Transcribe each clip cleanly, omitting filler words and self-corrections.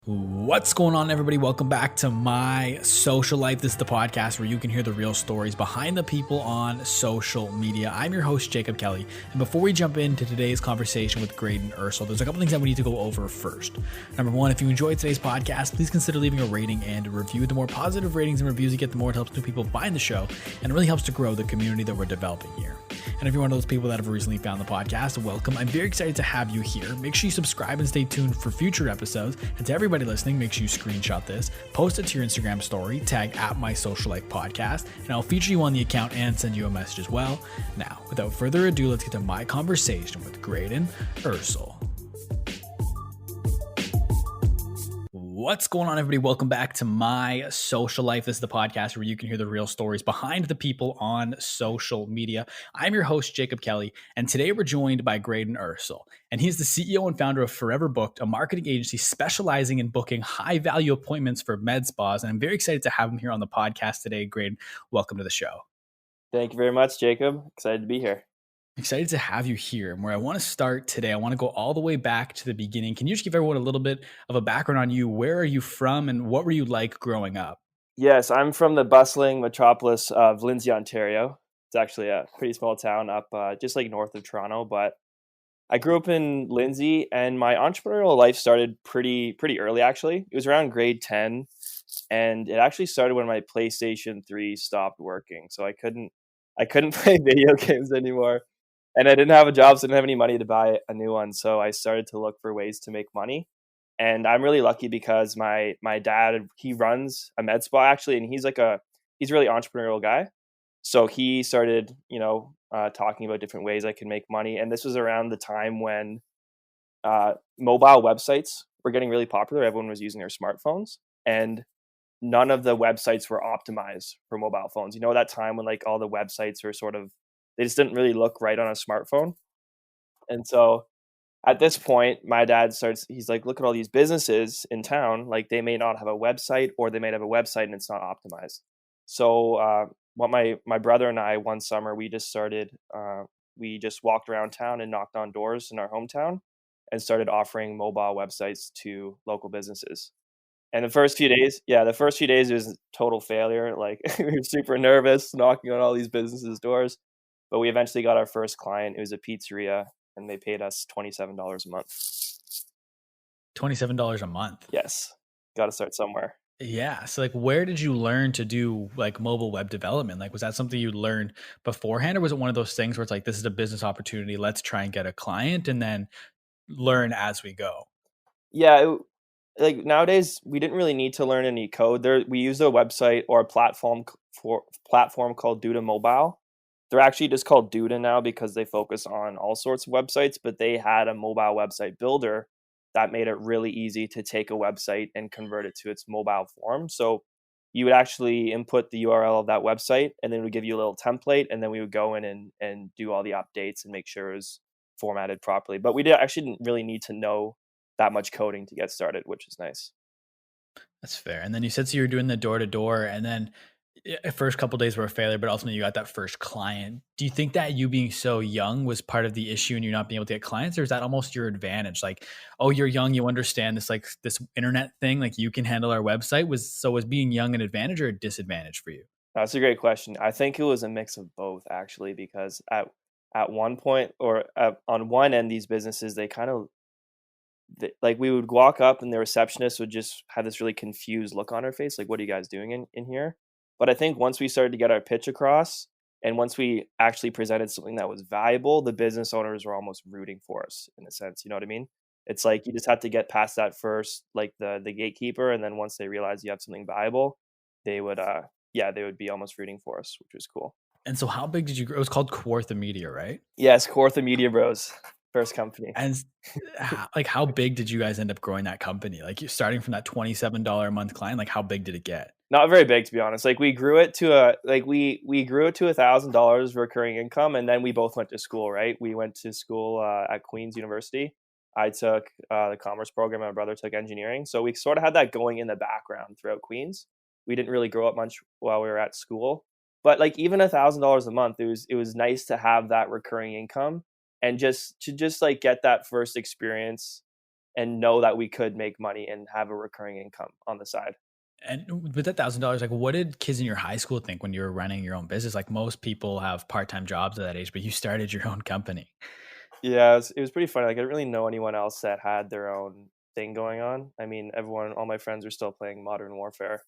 What's going on, everybody? Welcome back to My Social Life. This is the podcast where you can hear the real stories behind the people on social media. I'm your host, Jacob Kelly. And before we jump into today's conversation with Graydon Ursel, there's a couple things that we need to go over first. Number one, if you enjoyed today's podcast, please consider leaving a rating and a review. The more positive ratings and reviews you get, the more it helps new people find the show, and it really helps to grow the community that we're developing here. And if you're one of those people that have recently found the podcast, welcome. I'm very excited to have you here. Make sure you subscribe and stay tuned for future episodes. And to everybody listening, make sure you screenshot this, post it to your Instagram story, tag at My Social Life Podcast, and I'll feature you on the account and send you a message as well. Now, without further ado, let's get to my conversation with Graydon Ursel. What's going on, everybody? Welcome back to My Social Life. This is the podcast where you can hear the real stories behind the people on social media. I'm your host, Jacob Kelly, and today we're joined by Graydon Ursel. And he's the CEO and founder of Forever Booked, a marketing agency specializing in booking high-value appointments for med spas. And I'm very excited to have him here on the podcast today. Graydon, welcome to the show. Thank you very much, Jacob. Excited to be here. Excited to have you here. And where I want to start today, I want to go all the way back to the beginning. Can you just give everyone a little bit of a background on you? Where are you from and what were you like growing up? Yes, I'm from the bustling metropolis of Lindsay, Ontario. It's actually a pretty small town up just like north of Toronto, but I grew up in Lindsay and my entrepreneurial life started pretty early actually. It was around grade 10 and it actually started when my PlayStation 3 stopped working. So I couldn't play video games anymore. And I didn't have a job, so I didn't have any money to buy a new one. So I started to look for ways to make money. And I'm really lucky because my dad, he runs a med spa actually, and he's a really entrepreneurial guy. So he started, talking about different ways I can make money. And this was around the time when mobile websites were getting really popular. Everyone was using their smartphones, and none of the websites were optimized for mobile phones. You know, that time when like all the websites were they just didn't really look right on a smartphone. And so at this point, my dad he's like, look at all these businesses in town. Like they may not have a website or they may have a website and it's not optimized. So what my brother and I, one summer, we just walked around town and knocked on doors in our hometown and started offering mobile websites to local businesses. And the first few days it was a total failure. Like we were super nervous knocking on all these businesses' doors. But we eventually got our first client. It was a pizzeria, and they paid us $27 a month. $27 a month? Yes. Got to start somewhere. Yeah. So like, where did you learn to do like mobile web development? Like, was that something you learned beforehand, or was it one of those things where it's like, this is a business opportunity, let's try and get a client and then learn as we go? Yeah. Like nowadays, we didn't really need to learn any code. We used a website or a platform called Duda Mobile. They're actually just called Duda now because they focus on all sorts of websites, but they had a mobile website builder that made it really easy to take a website and convert it to its mobile form. So you would actually input the URL of that website, and then it would give you a little template, and then we would go in and do all the updates and make sure it was formatted properly. But actually didn't really need to know that much coding to get started, which is nice. That's fair. And then you said, so you were doing the door to door, and then first couple of days were a failure, but ultimately you got that first client. Do you think that you being so young was part of the issue and you not being able to get clients, or is that almost your advantage? Like, oh, you're young, you understand this internet thing, like you can handle our website. Was being young an advantage or a disadvantage for you? That's a great question. I think it was a mix of both actually, because at one point on one end, these businesses, like we would walk up and the receptionist would just have this really confused look on her face. Like, what are you guys doing in here? But I think once we started to get our pitch across and once we actually presented something that was valuable, the business owners were almost rooting for us in a sense. You know what I mean? It's like you just have to get past that first, like the gatekeeper. And then once they realize you have something valuable, they would be almost rooting for us, which was cool. And so how big did you grow? It was called Kawartha Media, right? Yes, Kawartha Media Bros, first company. And like, how big did you guys end up growing that company? Like, you're starting from that $27 a month client, like how big did it get? Not very big, to be honest. Like we grew it to $1,000 recurring income, and then we both went to school. Right, we went to school at Queen's University. I took the commerce program. My brother took engineering, so we sort of had that going in the background throughout Queen's. We didn't really grow up much while we were at school, but like even $1,000 a month, it was nice to have that recurring income and just like get that first experience and know that we could make money and have a recurring income on the side. And with that $1,000, like, what did kids in your high school think when you were running your own business? Like, most people have part-time jobs at that age, but you started your own company. Yeah, it was pretty funny. Like, I didn't really know anyone else that had their own thing going on. I mean, all my friends were still playing Modern Warfare,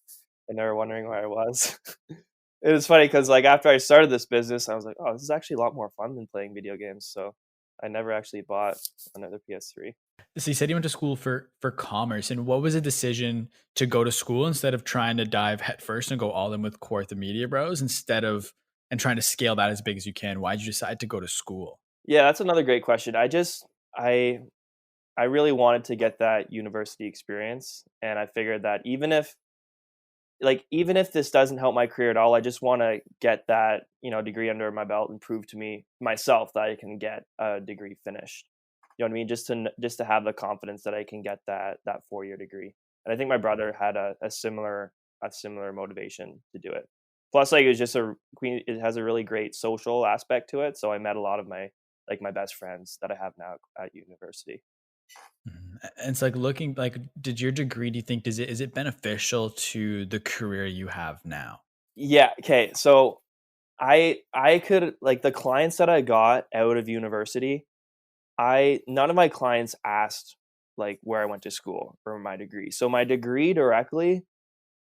and they were wondering where I was. It was funny because, like, after I started this business, I was like, "Oh, this is actually a lot more fun than playing video games." So I never actually bought another PS3. So you said you went to school for commerce, and what was the decision to go to school instead of trying to dive headfirst and go all in with Core the Media Bros instead of and trying to scale that as big as you can? Why'd you decide to go to school? Yeah, that's another great question. I I really wanted to get that university experience, and I figured that even if this doesn't help my career at all, I just want to get that degree under my belt and prove to me myself that I can get a degree finished. You know what I mean? Just to have the confidence that I can get that 4 year degree. And I think my brother had a similar motivation to do it. Plus, like, it's just a Queen. It has a really great social aspect to it. So I met a lot of my best friends that I have now at university. Mhm. And it's like looking like, did your degree, do you think, is it beneficial to the career you have now? Yeah. Okay. So I could, like, the clients that I got out of university, I none of my clients asked, like, where I went to school or my degree. So my degree directly,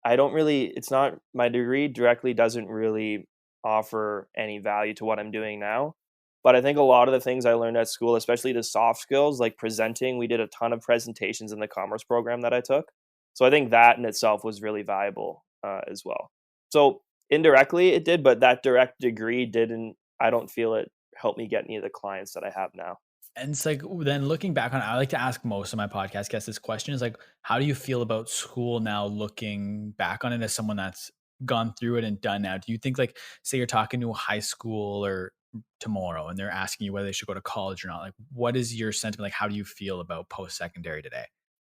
I don't really it's not my degree directly doesn't really offer any value to what I'm doing now. But I think a lot of the things I learned at school, especially the soft skills like presenting, we did a ton of presentations in the commerce program that I took. So I think that in itself was really valuable as well. So indirectly it did, but that direct degree didn't. I don't feel it helped me get any of the clients that I have now. And it's like, then looking back on it, I like to ask most of my podcast guests this question is like, how do you feel about school now looking back on it as someone that's gone through it and done now? Do you think, like, say you're talking to a high school or tomorrow and they're asking you whether they should go to college or not, like, what is your sentiment? Like, how do you feel about post-secondary today?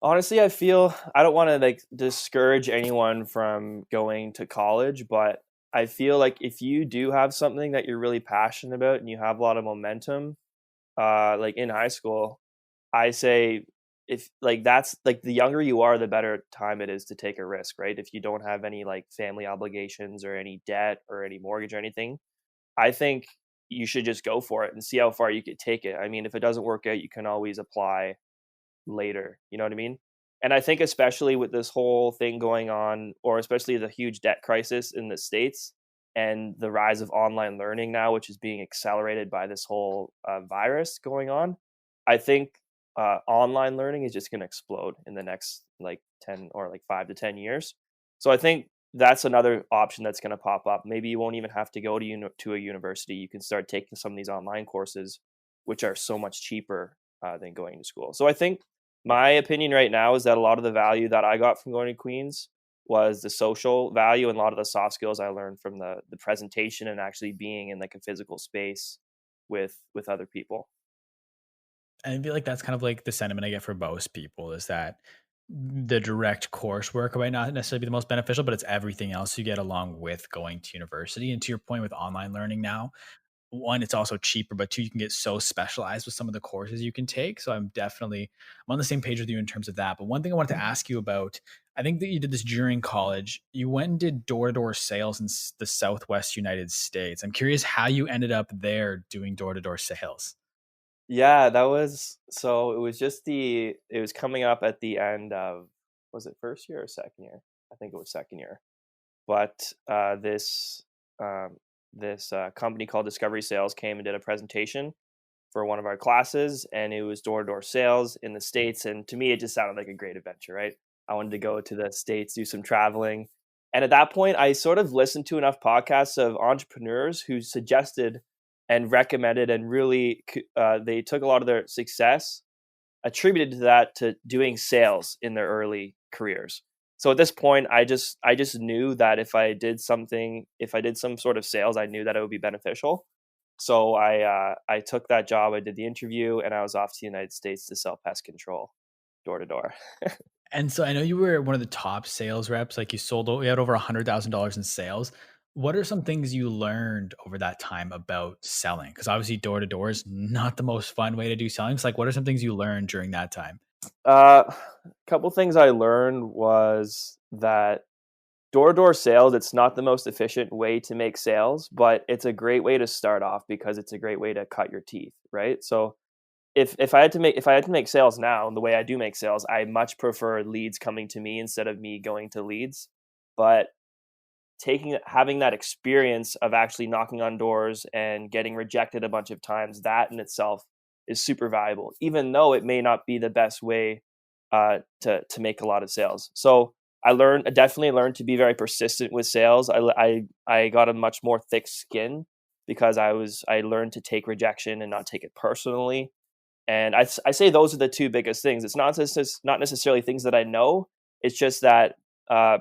Honestly, I feel I don't wanna, like, discourage anyone from going to college, but I feel like if you do have something that you're really passionate about and you have a lot of momentum, like, in high school, I say if like, that's like, the younger you are, the better time it is to take a risk, right? If you don't have any, like, family obligations or any debt or any mortgage or anything, I think you should just go for it and see how far you could take it. I mean, if it doesn't work out, you can always apply later, you know what I mean? And I think especially with this whole thing going on, or especially the huge debt crisis in the States and the rise of online learning now, which is being accelerated by this whole virus going on, I think online learning is just going to explode in the next like 10 or like 5 to 10 years. So I think that's another option that's going to pop up. Maybe you won't even have to go to a university. You can start taking some of these online courses, which are so much cheaper than going to school. So I think my opinion right now is that a lot of the value that I got from going to Queens was the social value and a lot of the soft skills I learned from the presentation and actually being in like a physical space with other people. And I feel like that's kind of like the sentiment I get for most people is that the direct coursework might not necessarily be the most beneficial, but it's everything else you get along with going to university. And to your point with online learning now, one, it's also cheaper, but two, you can get so specialized with some of the courses you can take. So I'm on the same page with you in terms of that. But one thing I wanted to ask you about, I think that you did this during college. You went and did door to door sales in the Southwest United States. I'm curious how you ended up there doing door to door sales. Yeah, that was so it was coming up at the end of, was it first year or second year? I think it was second year. But um, this company called Discovery Sales came and did a presentation for one of our classes, and it was door to door sales in the States. And to me, it just sounded like a great adventure, right? I wanted to go to the States, do some traveling. And at that point, I sort of listened to enough podcasts of entrepreneurs who suggested and recommended and really they took a lot of their success attributed to that to doing sales in their early careers. So at this point, I just knew that if I did some sort of sales, I knew that it would be beneficial. So I took that job. I did the interview, and I was off to the United States to sell pest control door to door. And so I know you were one of the top sales reps, like you had over $100,000 in sales. What are some things you learned over that time about selling? Because obviously door to door is not the most fun way to do selling. It's like, what are some things you learned during that time? A couple things I learned was that door-to-door sales, it's not the most efficient way to make sales, but it's a great way to start off because it's a great way to cut your teeth, right? So if I had to make sales now, the way I do make sales, I much prefer leads coming to me instead of me going to leads. But having that experience of actually knocking on doors and getting rejected a bunch of times, that in itself is super valuable, even though it may not be the best way to make a lot of sales. So I definitely learned to be very persistent with sales. I got a much more thick skin because I learned to take rejection and not take it personally. And I say those are the two biggest things. It's not necessarily things that I know. It's just that uh,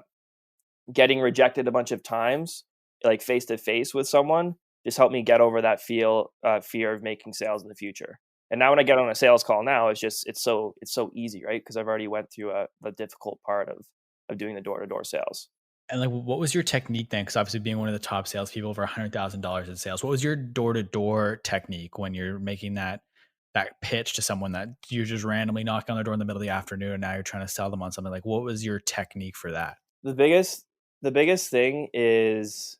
getting rejected a bunch of times, like face to face with someone, just helped me get over that fear of making sales in the future. And now when I get on a sales call now, it's so easy, right? Because I've already went through the difficult part of doing the door to door sales. And like, what was your technique then? Because obviously, being one of the top salespeople over $100,000 in sales, what was your door to door technique when you're making that pitch to someone that you just randomly knock on their door in the middle of the afternoon, and now you're trying to sell them on something? Like, what was your technique for that? The biggest thing is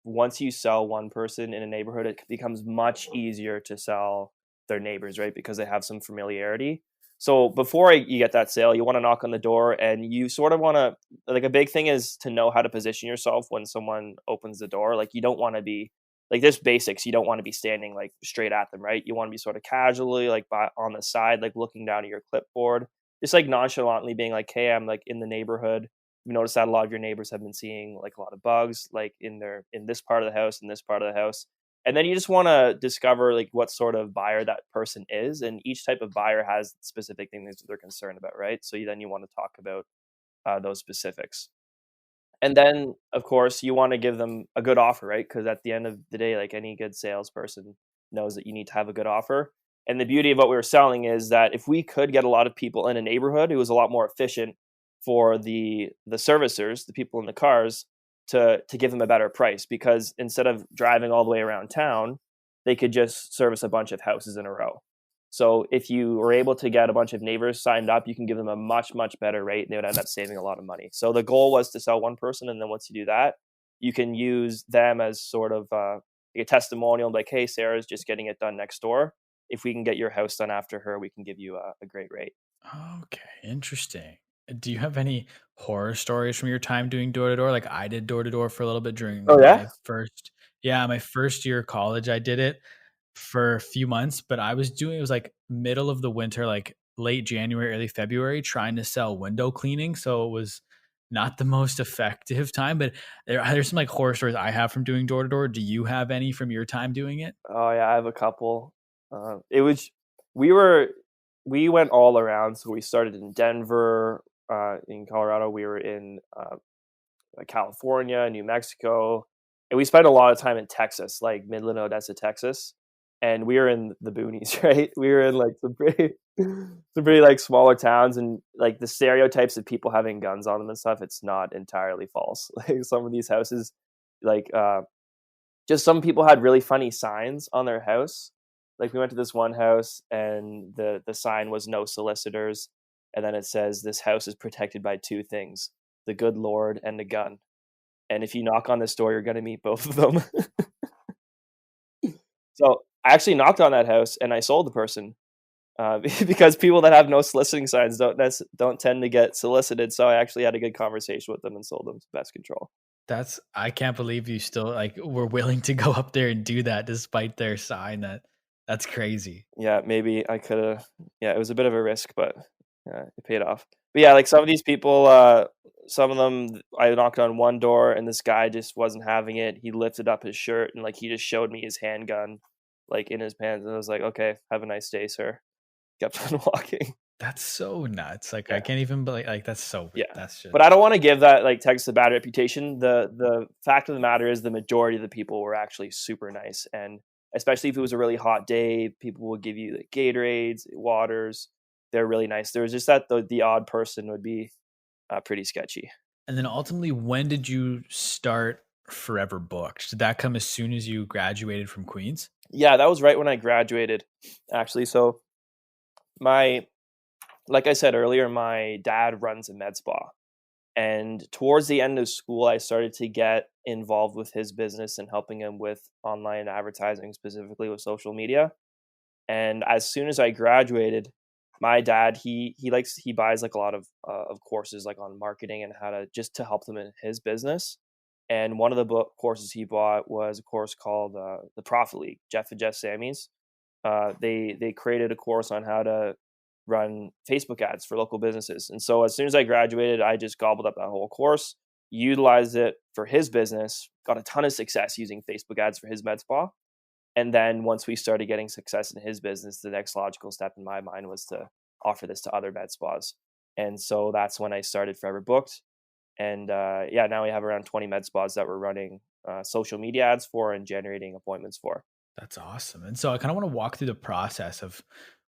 once you sell one person in a neighborhood, it becomes much easier to sell their neighbors, right? Because they have some familiarity. So before you get that sale, you want to knock on the door, and you sort of want to, like, a big thing is to know how to position yourself when someone opens the door. Like, you don't want to be like, there's basics. You don't want to be standing like straight at them, right? You want to be sort of casually like on the side, like looking down at your clipboard, just like nonchalantly being like, hey, I'm like in the neighborhood. You notice that a lot of your neighbors have been seeing like a lot of bugs like in this part of the house, in this part of the house. And then you just want to discover like what sort of buyer that person is, and each type of buyer has specific things that they're concerned about, right? So you want to talk about those specifics. And then, of course, you want to give them a good offer, right? Because at the end of the day, like any good salesperson knows that you need to have a good offer. And the beauty of what we were selling is that if we could get a lot of people in a neighborhood, it was a lot more efficient for the servicers, the people in the cars, to give them a better price, because instead of driving all the way around town, they could just service a bunch of houses in a row. So if you were able to get a bunch of neighbors signed up, you can give them a much, much better rate, and they would end up saving a lot of money. So the goal was to sell one person, and then once you do that, you can use them as sort of a testimonial, like, hey, Sarah's just getting it done next door. If we can get your house done after her, we can give you a great rate. Okay, interesting. Do you have any horror stories from your time doing door to door? Like, I did door to door for a little bit Oh during yeah. my first year of college. I did it for a few months, but it was like middle of the winter, like late January, early February, trying to sell window cleaning. So it was not the most effective time, but there's some like horror stories I have from doing door to door. Do you have any from your time doing it? Oh yeah, I have a couple. It was we were we went all around. So we started in Denver, in Colorado. We were in California, New Mexico, and we spent a lot of time in Texas, like Midland, Odessa, Texas. And we were in the boonies, right? We were in like some pretty like smaller towns, and like the stereotypes of people having guns on them and stuff. It's not entirely false. Like some of these houses, like just some people had really funny signs on their house. Like we went to this one house, and the sign was no solicitors, and then it says this house is protected by two things: the good Lord and a gun. And if you knock on this door, you're gonna meet both of them. So I actually knocked on that house, and I sold the person because people that have no soliciting signs don't tend to get solicited. So I actually had a good conversation with them and sold them to Best Control. I can't believe you still like were willing to go up there and do that despite their sign. That's crazy. Yeah, maybe I could have. Yeah, it was a bit of a risk, but it paid off. But yeah, like some of these people, some of them, I knocked on one door, and this guy just wasn't having it. He lifted up his shirt, and like he just showed me his handgun, like in his pants, and I was like, okay, have a nice day, sir. Kept on walking. That's so nuts. Like, I Yeah. can't even believe, like, that's so, Yeah. that's just, But I don't want to give that like Texas a bad reputation. The fact of the matter is the majority of the people were actually super nice, and especially if it was a really hot day, people would give you like Gatorades, waters. They're really nice. There was just that the odd person would be pretty sketchy. and then ultimately, when did you start Forever Booked? Did that come as soon as you graduated from Queens? Yeah, that was right when I graduated, actually. So my like I said earlier, my dad runs a med spa. And towards the end of school, I started to get involved with his business and helping him with online advertising, specifically with social media. And as soon as I graduated, my dad he buys like a lot of courses like on marketing and how to just to help them in his business. And one of the book courses he bought was a course called the Profit League. Jeff and Jeff Sammys. They created a course on how to run Facebook ads for local businesses. And so as soon as I graduated, I just gobbled up that whole course, utilized it for his business, got a ton of success using Facebook ads for his med spa. And then once we started getting success in his business, the next logical step in my mind was to offer this to other med spas. And so that's when I started Forever Booked. And yeah, now we have around 20 med spas that we're running social media ads for and generating appointments for. That's awesome. And so I kind of want to walk through the process of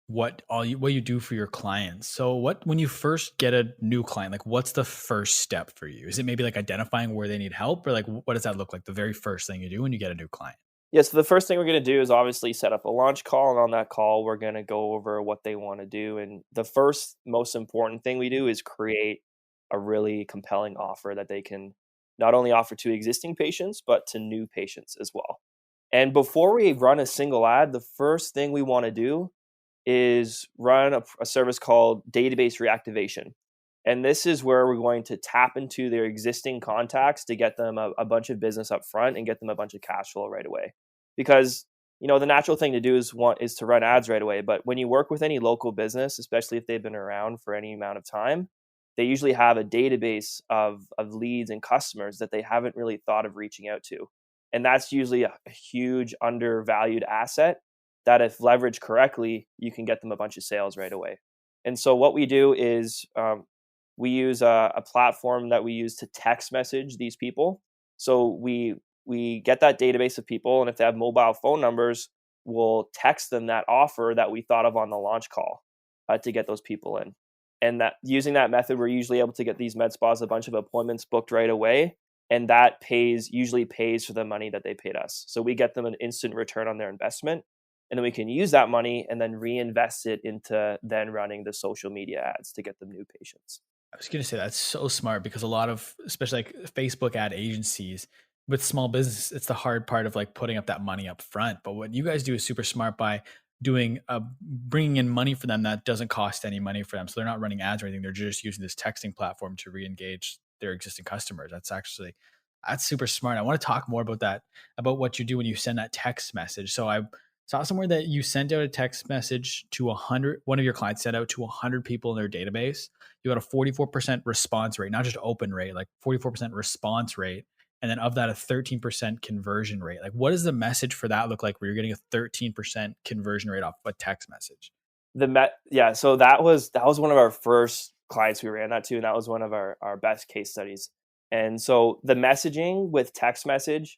what you do for your clients. So when you first get a new client, like what's the first step for you? Is it maybe like identifying where they need help, or like what does that look like the very first thing you do when you get a new client? Yeah, so the first thing we're going to do is obviously set up a launch call. And on that call, we're going to go over what they want to do. And the first most important thing we do is create a really compelling offer that they can not only offer to existing patients, but to new patients as well. And before we run a single ad, the first thing we want to do is run a service called database reactivation. And this is where we're going to tap into their existing contacts to get them a bunch of business up front and get them a bunch of cash flow right away. Because the natural thing to do is to run ads right away. But when you work with any local business, especially if they've been around for any amount of time, they usually have a database of leads and customers that they haven't really thought of reaching out to. And that's usually a huge undervalued asset that if leveraged correctly, you can get them a bunch of sales right away. And so what we do is we use a platform that we use to text message these people. So we get that database of people, and if they have mobile phone numbers, we'll text them that offer that we thought of on the launch call to get those people in. And that using that method, we're usually able to get these med spas a bunch of appointments booked right away, and that usually pays for the money that they paid us. So we get them an instant return on their investment, and then we can use that money and then reinvest it into then running the social media ads to get them new patients. I was going to say that's so smart because a lot of, especially like Facebook ad agencies with small business, it's the hard part of like putting up that money up front. But what you guys do is super smart by bringing in money for them that doesn't cost any money for them. So they're not running ads or anything. They're just using this texting platform to re-engage their existing customers. That's super smart. I want to talk more about that, about what you do when you send that text message. So I saw somewhere that you sent out a text message to 100, one of your clients sent out to 100 people in their database. You got a 44% response rate, not just open rate, like 44% response rate. And then of that, a 13% conversion rate. Like, what does the message for that look like where you're getting a 13% conversion rate off a text message? Yeah, so that was one of our first clients we ran that to, and that was one of our best case studies. And so the messaging with text message,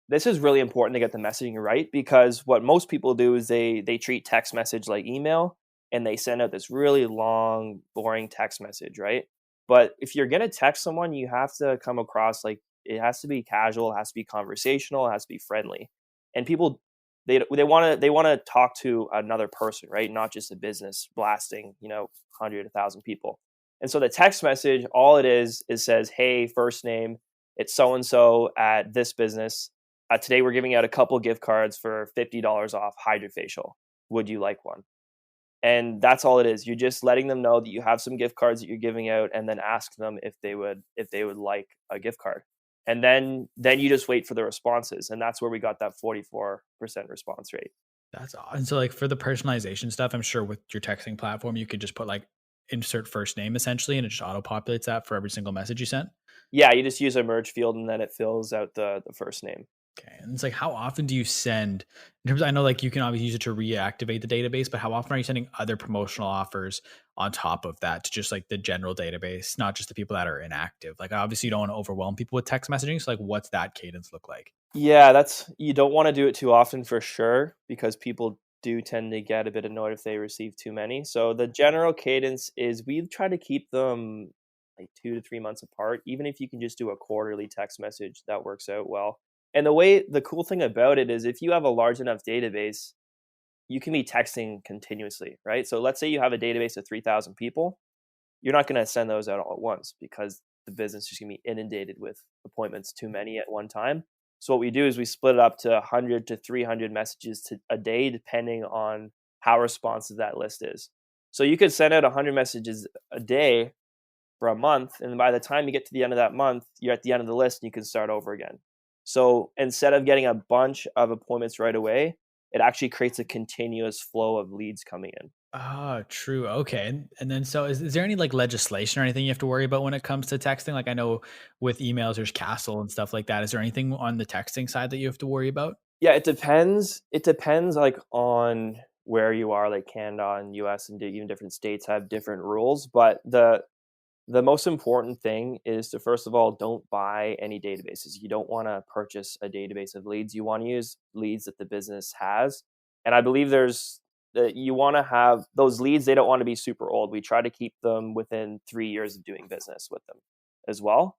this is really important to get the messaging right, because what most people do is they treat text message like email, and they send out this really long, boring text message, right? But if you're gonna text someone, you have to come across like it has to be casual, it has to be conversational, it has to be friendly. And people they want to talk to another person, right? Not just a business blasting, 100, 1,000 people. And so the text message, all it is says, "Hey, first name, it's so and so at this business. Today we're giving out a couple gift cards for $50 off hydrofacial. Would you like one?" And that's all it is. You're just letting them know that you have some gift cards that you're giving out, and then ask them if they would like a gift card. And then you just wait for the responses, and that's where we got that 44% response rate. That's awesome. And so like for the personalization stuff, I'm sure with your texting platform, you could just put like insert first name essentially, and it just auto populates that for every single message you sent. Yeah, you just use a merge field, and then it fills out the first name. Okay. And it's like, how often do you send, in terms, I know like you can obviously use it to reactivate the database, but how often are you sending other promotional offers on top of that to just like the general database, not just the people that are inactive? Like, obviously you don't want to overwhelm people with text messaging. So like, what's that cadence look like? Yeah, you don't want to do it too often for sure, because people do tend to get a bit annoyed if they receive too many. So the general cadence is we try to keep them like 2 to 3 months apart. Even if you can just do a quarterly text message, that works out well. And the cool thing about it is if you have a large enough database, you can be texting continuously, right? So let's say you have a database of 3,000 people. You're not going to send those out all at once because the business is just going to be inundated with appointments, too many at one time. So what we do is we split it up to 100 to 300 messages a day, depending on how responsive that list is. So you could send out 100 messages a day for a month, and by the time you get to the end of that month, you're at the end of the list and you can start over again. So instead of getting a bunch of appointments right away, it actually creates a continuous flow of leads coming in. Oh, true. Okay. And then so is there any like legislation or anything you have to worry about when it comes to texting? Like I know with emails there's Castle and stuff like that. Is there anything on the texting side that you have to worry about? Yeah, it depends. It depends like on where you are, like Canada and US and even different states have different rules, but the most important thing is to, first of all, don't buy any databases. You don't want to purchase a database of leads. You want to use leads that the business has. And I believe there's that you want to have those leads, they don't want to be super old. We try to keep them within 3 years of doing business with them as well.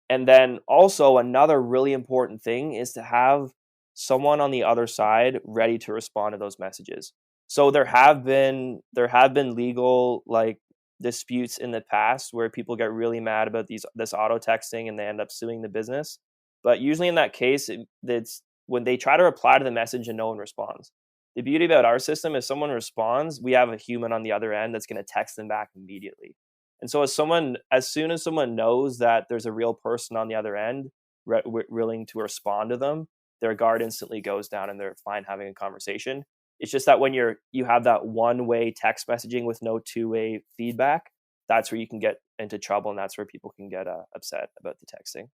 And then also another really important thing is to have someone on the other side ready to respond to those messages. So there have been legal like disputes in the past where people get really mad about this auto texting and they end up suing the business. But usually in that case, it's when they try to reply to the message and no one responds. The beauty about our system is someone responds, we have a human on the other end that's going to text them back immediately. And so as soon as someone knows that there's a real person on the other end willing to respond to them, their guard instantly goes down and they're fine having a conversation. It's just that when you have that one-way text messaging with no two-way feedback, that's where you can get into trouble, and that's where people can get upset about the texting.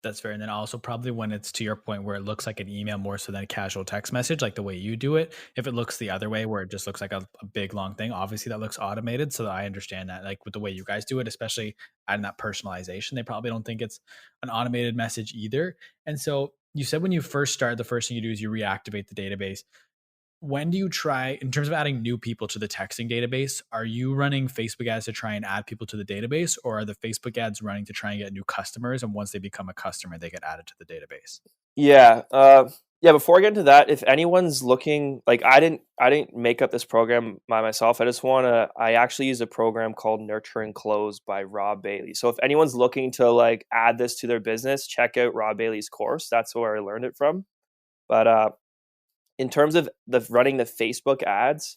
That's fair. And then also probably when it's to your point where it looks like an email more so than a casual text message, like the way you do it, if it looks the other way where it just looks like a big long thing, obviously that looks automated. So I understand that like with the way you guys do it, especially adding that personalization, they probably don't think it's an automated message either. And so you said when you first start, the first thing you do is you reactivate the database. When do you try, in terms of adding new people to the texting database, are you running Facebook ads to try and add people to the database, or are the Facebook ads running to try and get new customers? And once they become a customer, they get added to the database? Yeah, yeah. Before I get into that, if anyone's looking, like I didn't make up this program by myself. I actually use a program called Nurture and Close by Rob Bailey. So if anyone's looking to like add this to their business, check out Rob Bailey's course. That's where I learned it from. But in terms of the running the Facebook ads,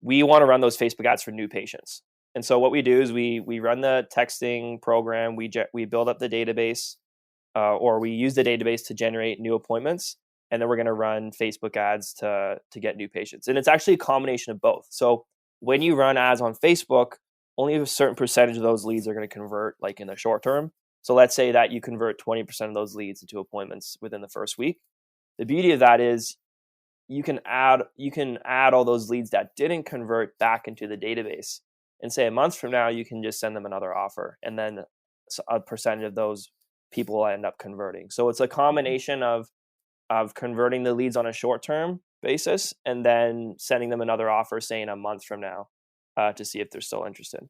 we want to run those Facebook ads for new patients. And so what we do is we run the texting program, we build up the database, or we use the database to generate new appointments, and then we're going to run Facebook ads to get new patients. And it's actually a combination of both. So when you run ads on Facebook, only a certain percentage of those leads are going to convert, like in the short term. So let's say that you convert 20% of those leads into appointments within the first week. The beauty of that is you can add all those leads that didn't convert back into the database, and say a month from now you can just send them another offer, and then a percentage of those people will end up converting. So it's a combination of converting the leads on a short term basis and then sending them another offer, saying a month from now, to see if they're still interested.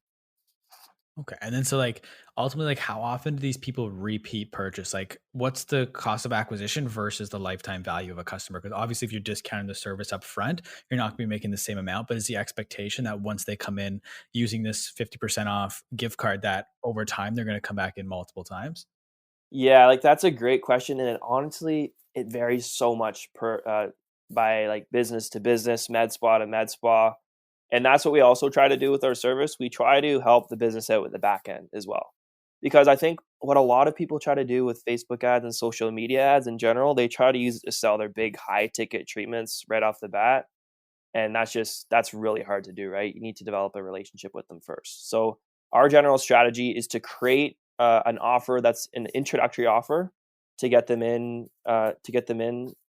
Okay. And then so like ultimately, like how often do these people repeat purchase? Like what's the cost of acquisition versus the lifetime value of a customer? Because obviously if you're discounting the service up front, you're not going to be making the same amount. But is the expectation that once they come in using this 50% off gift card that over time they're going to come back in multiple times? Yeah, like that's a great question, and honestly, it varies so much per by like business to business, med spa to med spa, and that's what we also try to do with our service. We try to help the business out with the back end as well, because I think what a lot of people try to do with Facebook ads and social media ads in general, they try to use it to sell their big high ticket treatments right off the bat, and that's really hard to do, right? You need to develop a relationship with them first. So our general strategy is to create an offer that's an introductory offer to get them in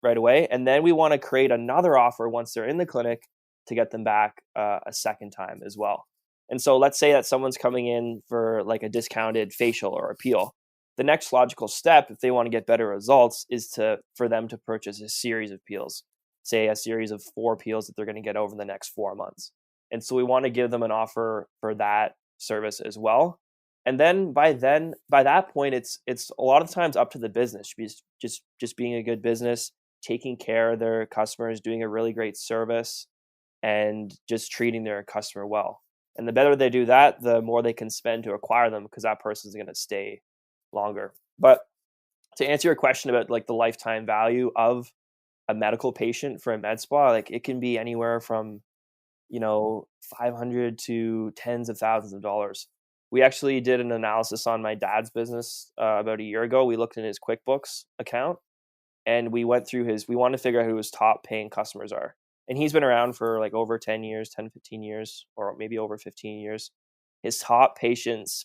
right away, and then we want to create another offer once they're in the clinic to get them back a second time as well. And so let's say that someone's coming in for like a discounted facial or a peel. The next logical step, if they want to get better results, is for them to purchase a series of peels, say a series of 4 peels that they're going to get over the next 4 months. And so we want to give them an offer for that service as well. And then by that point, it's a lot of times up to the business, just being a good business, taking care of their customers, doing a really great service, and just treating their customer well. And the better they do that, the more they can spend to acquire them because that person's going to stay longer. But to answer your question about like the lifetime value of a medical patient for a med spa, like it can be anywhere from 500 to tens of thousands of dollars. We actually did an analysis on my dad's business about a year ago. We looked in his QuickBooks account and we went through we wanted to figure out who his top paying customers are. And he's been around for like over 10 years, 10, 15 years, or maybe over 15 years. His top patients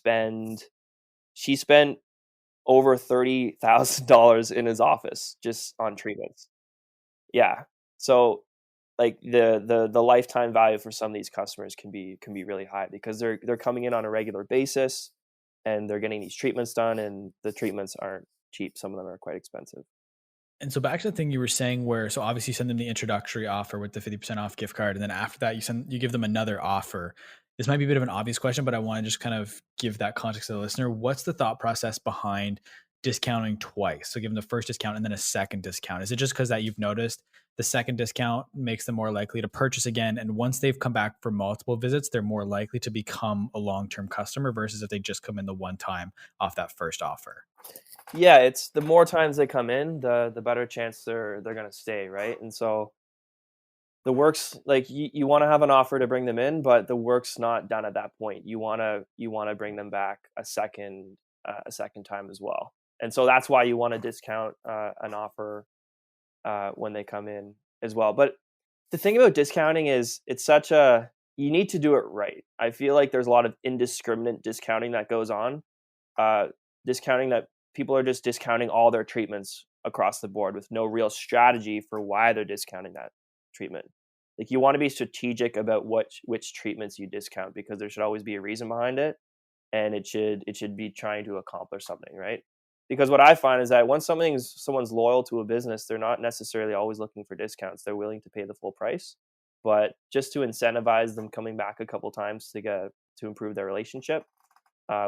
she spent over $30,000 in his office just on treatments. Yeah. So like the lifetime value for some of these customers can be really high because they're coming in on a regular basis and they're getting these treatments done, and the treatments aren't cheap. Some of them are quite expensive. And so back to the thing you were saying where, so obviously you send them the introductory offer with the 50% off gift card. And then after that, you give them another offer. This might be a bit of an obvious question, but I want to just kind of give that context to the listener. What's the thought process behind discounting twice? So give them the first discount and then a second discount. Is it just because that you've noticed the second discount makes them more likely to purchase again? And once they've come back for multiple visits, they're more likely to become a long-term customer versus if they just come in the one time off that first offer? Yeah, it's the more times they come in, the better chance they're gonna stay, right? And so the work's like you want to have an offer to bring them in, but the work's not done at that point. You wanna bring them back a second time as well. And so that's why you want to discount an offer when they come in as well. But the thing about discounting is you need to do it right. I feel like there's a lot of indiscriminate discounting that goes on. Uh, Discounting that people are just discounting all their treatments across the board with no real strategy for why they're discounting that treatment. Like you want to be strategic about which treatments you discount because there should always be a reason behind it, and it should be trying to accomplish something, right? Because what I find is that when someone's loyal to a business, they're not necessarily always looking for discounts. They're willing to pay the full price, but just to incentivize them coming back a couple times to improve their relationship,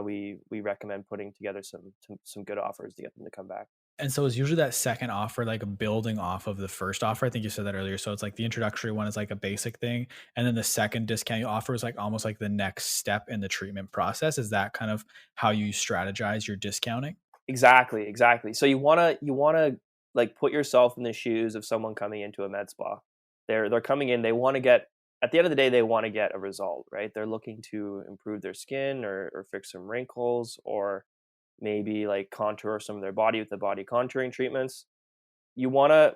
we recommend putting together some good offers to get them to come back. And so is usually that second offer like building off of the first offer? I think you said that earlier. So it's like the introductory one is like a basic thing. And then the second discount you offer is like almost like the next step in the treatment process. Is that kind of how you strategize your discounting? Exactly, exactly. So you wanna like put yourself in the shoes of someone coming into a med spa. They're coming in. They want to get At the end of the day, they want to get a result, right? They're looking to improve their skin or fix some wrinkles or maybe like contour some of their body with the body contouring treatments. You wanna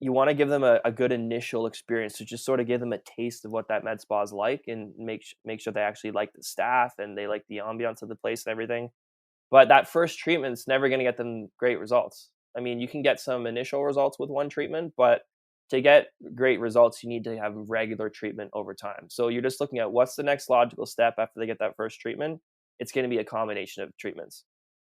you want to give them a good initial experience to just sort of give them a taste of what that med spa is like and make sure they actually like the staff and they like the ambiance of the place and everything. But that first treatment's never going to get them great results. I mean, you can get some initial results with one treatment, but to get great results, you need to have regular treatment over time. So you're just looking at what's the next logical step after they get that first treatment. It's going to be a combination of treatments.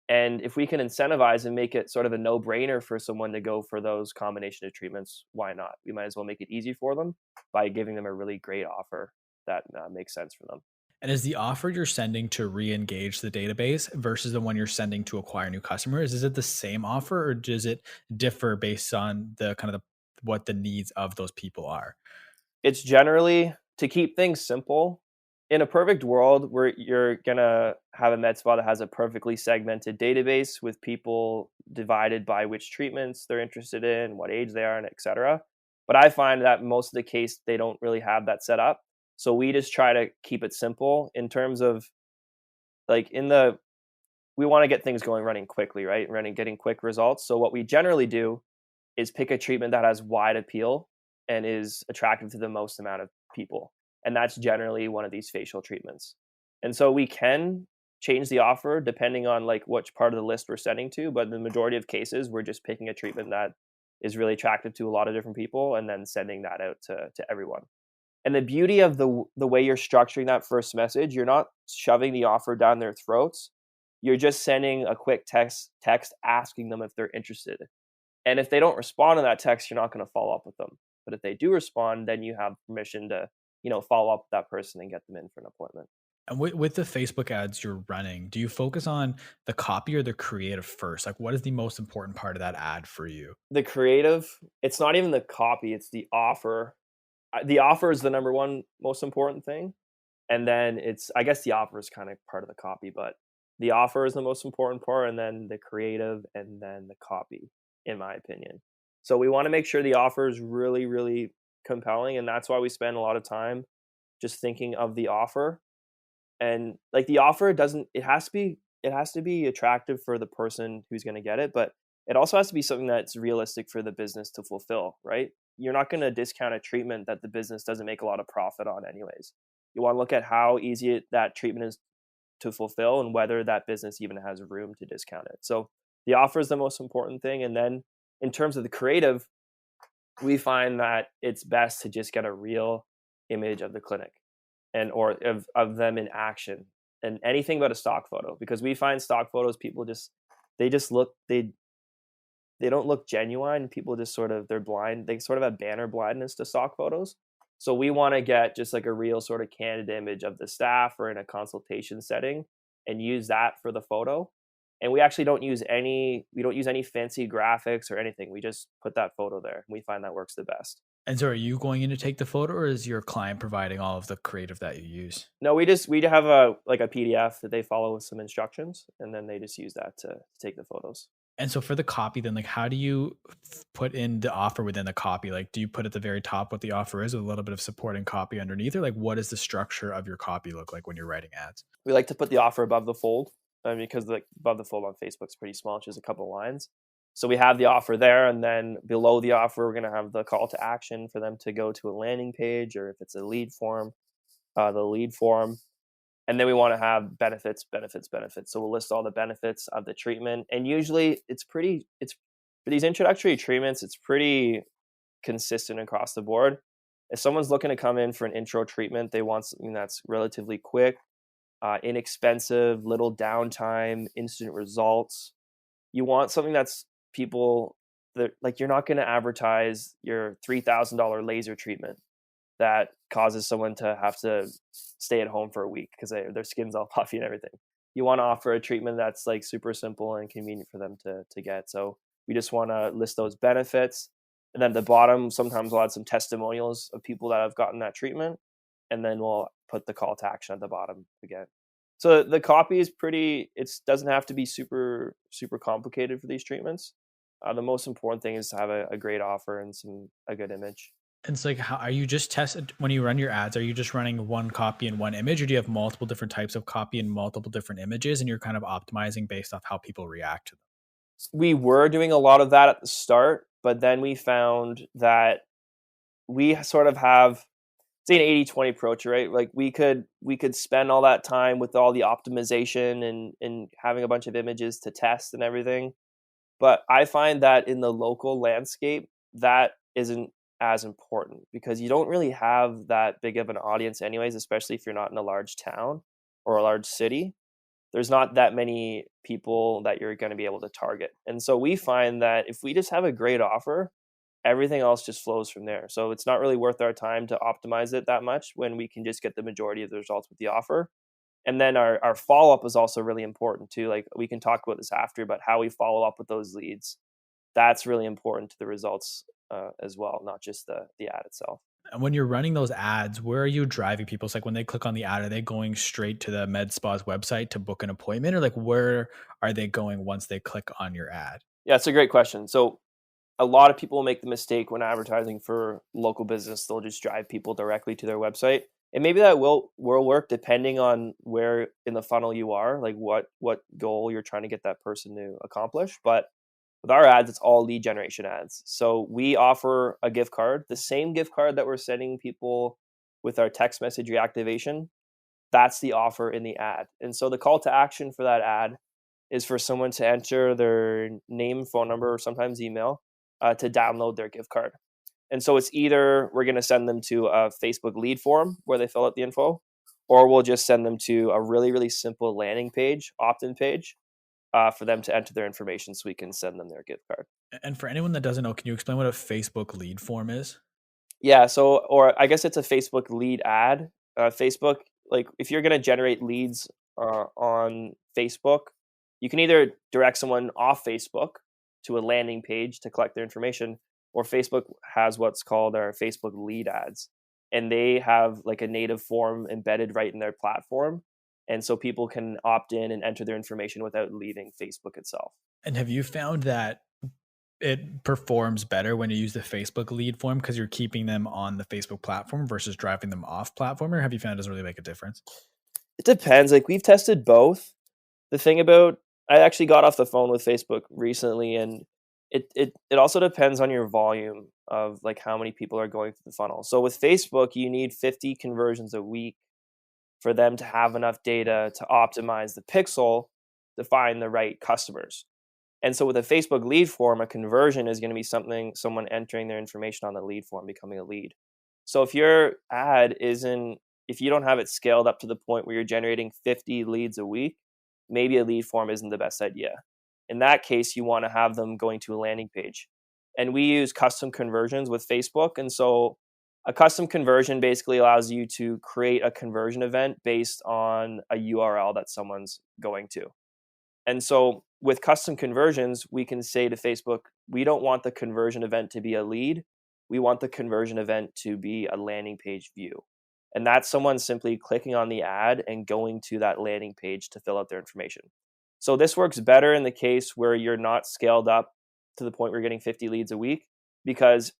And if we can incentivize and make it sort of a no-brainer for someone to go for those combination of treatments, why not? We might as well make it easy for them by giving them a really great offer that makes sense for them. And is the offer you're sending to re-engage the database versus the one you're sending to acquire new customers? Is it the same offer or does it differ based on the kind of what the needs of those people are? It's generally to keep things simple. In a perfect world where you're gonna have a med spa that has a perfectly segmented database with people divided by which treatments they're interested in, what age they are, and etc. But I find that most of the case they don't really have that set up. So we just try to keep it simple in terms of like we want to get things going running quickly, right? Getting quick results. So what we generally do is pick a treatment that has wide appeal and is attractive to the most amount of people. And that's generally one of these facial treatments. And so we can change the offer depending on like which part of the list we're sending to, but in the majority of cases, we're just picking a treatment that is really attractive to a lot of different people and then sending that out to everyone. And the beauty of the way you're structuring that first message, you're not shoving the offer down their throats. You're just sending a quick text asking them if they're interested. And if they don't respond to that text, you're not going to follow up with them. But if they do respond, then you have permission to, follow up with that person and get them in for an appointment. And with the Facebook ads you're running, do you focus on the copy or the creative first? Like, what is the most important part of that ad for you? The creative, it's not even the copy, it's the offer. The offer is the number one most important thing. And then it's, I guess the offer is kind of part of the copy, but the offer is the most important part, and then the creative, and then the copy, in my opinion. So we want to make sure the offer is really, really compelling. And that's why we spend a lot of time just thinking of the offer. And like the offer doesn't, it has to be attractive for the person who's going to get it, but it also has to be something that's realistic for the business to fulfill, right? You're not going to discount a treatment that the business doesn't make a lot of profit on anyways. You want to look at how easy that treatment is to fulfill and whether that business even has room to discount it. So the offer is the most important thing. And then in terms of the creative, we find that it's best to just get a real image of the clinic and or of them in action, and anything but a stock photo, because we find stock photos, people just, they just look, they don't look genuine. People just sort of, they're blind, they sort of have banner blindness to stock photos. So we want to get just like a real sort of candid image of the staff or in a consultation setting and use that for the photo. And we don't use any fancy graphics or anything. We just put that photo there. We find that works the best. And so, are you going in to take the photo, or is your client providing all of the creative that you use? No, we have a like a PDF that they follow with some instructions, and then they just use that to take the photos. And so, for the copy, then, like, how do you put in the offer within the copy? Like, do you put at the very top what the offer is with a little bit of supporting copy underneath, or like, what does the structure of your copy look like when you're writing ads? We like to put the offer above the fold, because like above the fold on Facebook is pretty small, it's just a couple lines. So we have the offer there, and then below the offer, we're going to have the call to action for them to go to a landing page, or if it's a lead form, the lead form. And then we want to have benefits, benefits, benefits. So we'll list all the benefits of the treatment. And usually it's for these introductory treatments, it's pretty consistent across the board. If someone's looking to come in for an intro treatment, they want something that's relatively quick, inexpensive, little downtime, instant results. You want something that's people that, like, you're not going to advertise your $3,000 laser treatment that causes someone to have to stay at home for a week because their skin's all puffy and everything. You want to offer a treatment that's like super simple and convenient for them to get. So we just want to list those benefits. And then at the bottom, sometimes we'll add some testimonials of people that have gotten that treatment. And then we'll put the call to action at the bottom again. So the copy is pretty, it doesn't have to be super, super complicated for these treatments. The most important thing is to have a great offer and a good image. And it's like, how are you just tested when you run your ads? Are you just running one copy and one image, or do you have multiple different types of copy and multiple different images, and you're kind of optimizing based off how people react to them? We were doing a lot of that at the start, but then we found that we sort of have, say, an 80-20 approach, right? Like we could spend all that time with all the optimization and having a bunch of images to test and everything. But I find that in the local landscape, that isn't as important because you don't really have that big of an audience anyways, especially if you're not in a large town or a large city. There's not that many people that you're going to be able to target. And so we find that if we just have a great offer, everything else just flows from there. So it's not really worth our time to optimize it that much when we can just get the majority of the results with the offer. And then our follow-up is also really important too. Like we can talk about this after, but how we follow up with those leads, that's really important to the results as well, not just the ad itself. And when you're running those ads, where are you driving people? It's like when they click on the ad, are they going straight to the med spa's website to book an appointment, or like where are they going once they click on your ad? Yeah, it's a great question. So a lot of people make the mistake when advertising for local business. They'll just drive people directly to their website. And maybe that will work depending on where in the funnel you are, like what goal you're trying to get that person to accomplish. But with our ads, it's all lead generation ads. So we offer a gift card, the same gift card that we're sending people with our text message reactivation. That's the offer in the ad. And so the call to action for that ad is for someone to enter their name, phone number, or sometimes email to download their gift card. And so it's either we're going to send them to a Facebook lead form where they fill out the info, or we'll just send them to a really, really simple landing page, opt-in page, for them to enter their information so we can send them their gift card. And for anyone that doesn't know, can you explain what a Facebook lead form is? Yeah, so, or I guess it's a Facebook lead ad. Facebook, like if you're going to generate leads on Facebook, you can either direct someone off Facebook to a landing page to collect their information, or Facebook has what's called our Facebook lead ads, and they have like a native form embedded right in their platform, and so people can opt in and enter their information without leaving Facebook itself. And have you found that it performs better when you use the Facebook lead form because you're keeping them on the Facebook platform versus driving them off platform, or have you found it doesn't really make a difference? It depends. Like we've tested both. The thing about I actually got off the phone with Facebook recently, and it also depends on your volume of like how many people are going through the funnel. So with Facebook, you need 50 conversions a week for them to have enough data to optimize the pixel to find the right customers. And so with a Facebook lead form, a conversion is going to be someone entering their information on the lead form, becoming a lead. So if your ad isn't, if you don't have it scaled up to the point where you're generating 50 leads a week, maybe a lead form isn't the best idea. In that case, you want to have them going to a landing page. And we use custom conversions with Facebook. And so a custom conversion basically allows you to create a conversion event based on a URL that someone's going to. And so with custom conversions, we can say to Facebook, we don't want the conversion event to be a lead. We want the conversion event to be a landing page view. And that's someone simply clicking on the ad and going to that landing page to fill out their information. So this works better in the case where you're not scaled up to the point where you're getting 50 leads a week, because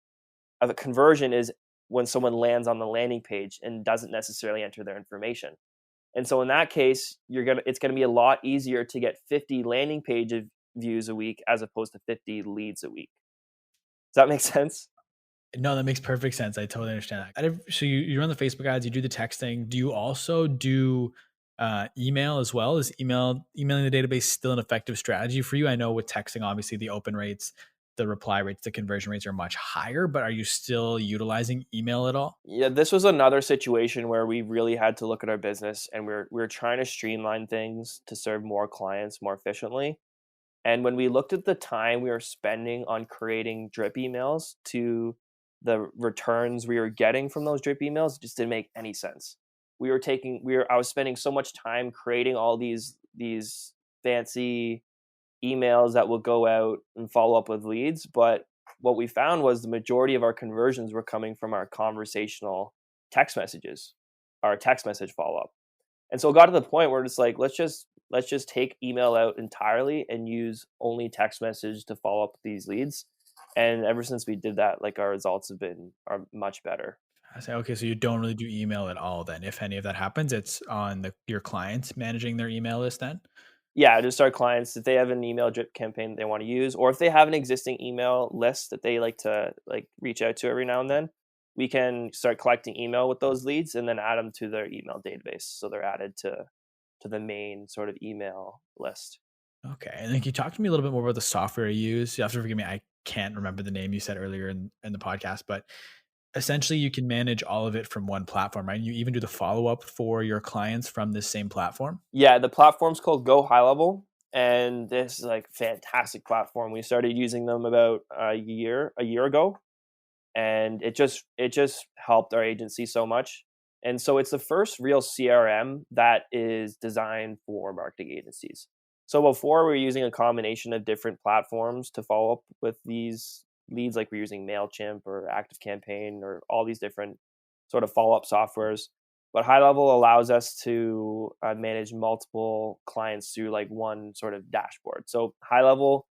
of a conversion is when someone lands on the landing page and doesn't necessarily enter their information. And so in that case, it's gonna be a lot easier to get 50 landing page views a week as opposed to 50 leads a week. Does that make sense? No, that makes perfect sense. I totally understand that. So you run the Facebook ads, you do the texting. Do you also do email as well? Is emailing the database still an effective strategy for you? I know with texting, obviously the open rates, the reply rates, the conversion rates are much higher, but are you still utilizing email at all? Yeah, this was another situation where we really had to look at our business, and we're trying to streamline things to serve more clients more efficiently. And when we looked at the time we were spending on creating drip emails to the returns we were getting from those drip emails, it just didn't make any sense. I was spending so much time creating all these fancy emails that will go out and follow up with leads, but what we found was the majority of our conversions were coming from our conversational text messages, our text message follow up. And so it got to the point where it's like, let's just take email out entirely and use only text message to follow up these leads. And ever since we did that, like our results are much better. I say, okay, so you don't really do email at all then. If any of that happens, it's on your clients managing their email list then? Yeah, just our clients, if they have an email drip campaign they want to use, or if they have an existing email list that they like to like reach out to every now and then, we can start collecting email with those leads and then add them to their email database. So they're added to the main sort of email list. Okay. And then can you talk to me a little bit more about the software you use? You have to forgive me. I can't remember the name you said earlier in the podcast, but essentially you can manage all of it from one platform, right? You even do the follow up for your clients from this same platform. Yeah, the platform's called Go High Level, and this is like fantastic platform. We started using them about a year ago, and it just helped our agency so much. And so it's the first real CRM that is designed for marketing agencies. So before we were using a combination of different platforms to follow up with these leads, like we're using MailChimp or ActiveCampaign or all these different sort of follow-up softwares. But High Level allows us to manage multiple clients through like one sort of dashboard. So High Level,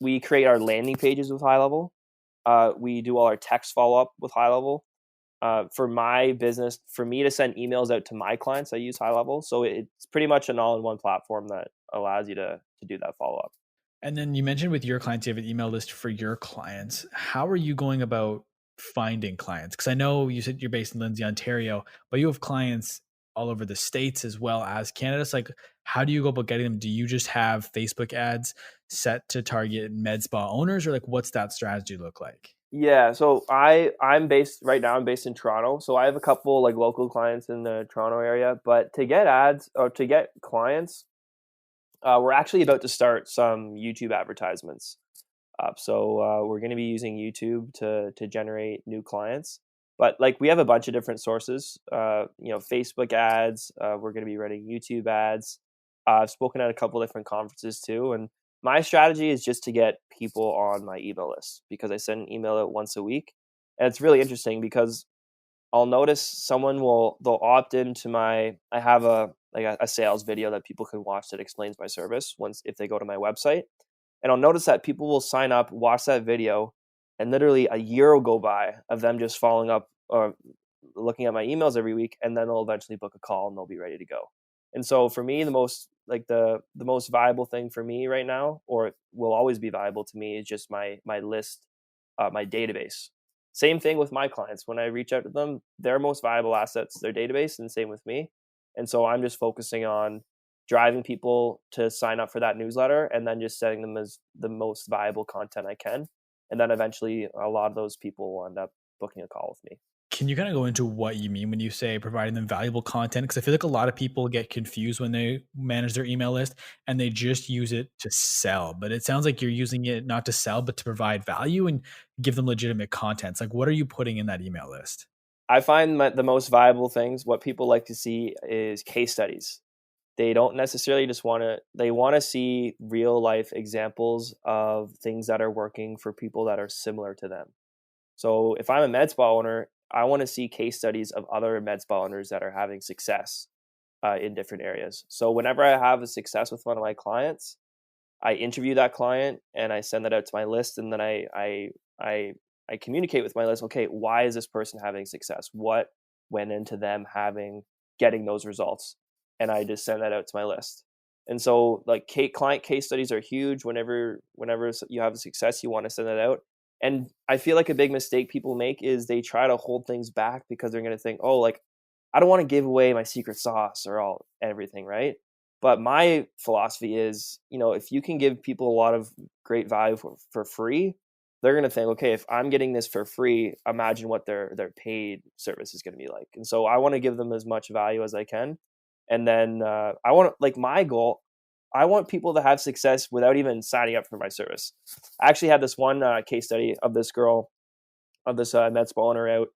we create our landing pages with High Level. We do all our text follow up with High Level. For my business, for me to send emails out to my clients, I use High Level. So it's pretty much an all-in-one platform that allows you to do that follow up. And then you mentioned with your clients, you have an email list for your clients. How are you going about finding clients? Because I know you said you're based in Lindsay, Ontario, but you have clients all over the States as well as Canada. It's like, how do you go about getting them? Do you just have Facebook ads set to target med spa owners, or like what's that strategy look like? Yeah, so I'm based right now. I'm based in Toronto, so I have a couple like local clients in the Toronto area. But to get ads or to get clients, we're actually about to start some YouTube advertisements. So we're going to be using YouTube to generate new clients. But like we have a bunch of different sources, Facebook ads. We're going to be running YouTube ads. I've spoken at a couple different conferences too. And my strategy is just to get people on my email list because I send an email out once a week. And it's really interesting because I'll notice they'll opt into I have a sales video that people can watch that explains my service once if they go to my website. And I'll notice that people will sign up, watch that video, and literally a year will go by of them just following up or looking at my emails every week, and then they'll eventually book a call and they'll be ready to go. And so for me, the most viable thing for me right now, or will always be viable to me, is just my list, my database. Same thing with my clients. When I reach out to them, their most viable assets, their database, and same with me. And so I'm just focusing on driving people to sign up for that newsletter and then just setting them as the most viable content I can. And then eventually a lot of those people will end up booking a call with me. Can you kind of go into what you mean when you say providing them valuable content? Because I feel like a lot of people get confused when they manage their email list and they just use it to sell. But it sounds like you're using it not to sell, but to provide value and give them legitimate content. It's like, what are you putting in that email list? I find the most viable things, what people like to see is case studies. They don't necessarily they want to see real life examples of things that are working for people that are similar to them. So if I'm a med spa owner, I want to see case studies of other med spa owners that are having success in different areas. So whenever I have a success with one of my clients, I interview that client and I send that out to my list, and then I communicate with my list. Okay, why is this person having success? What went into them getting those results? And I just send that out to my list. And so like client case studies are huge. Whenever you have a success, you want to send that out. And I feel like a big mistake people make is they try to hold things back because they're going to think, oh, like I don't want to give away my secret sauce or everything, right? But my philosophy is, if you can give people a lot of great value for free, they're going to think, okay, if I'm getting this for free, imagine what their paid service is going to be like. And so I want to give them as much value as I can. And then I want like my goal, I want people to have success without even signing up for my service. I actually had this one case study of this girl, of this med spa owner out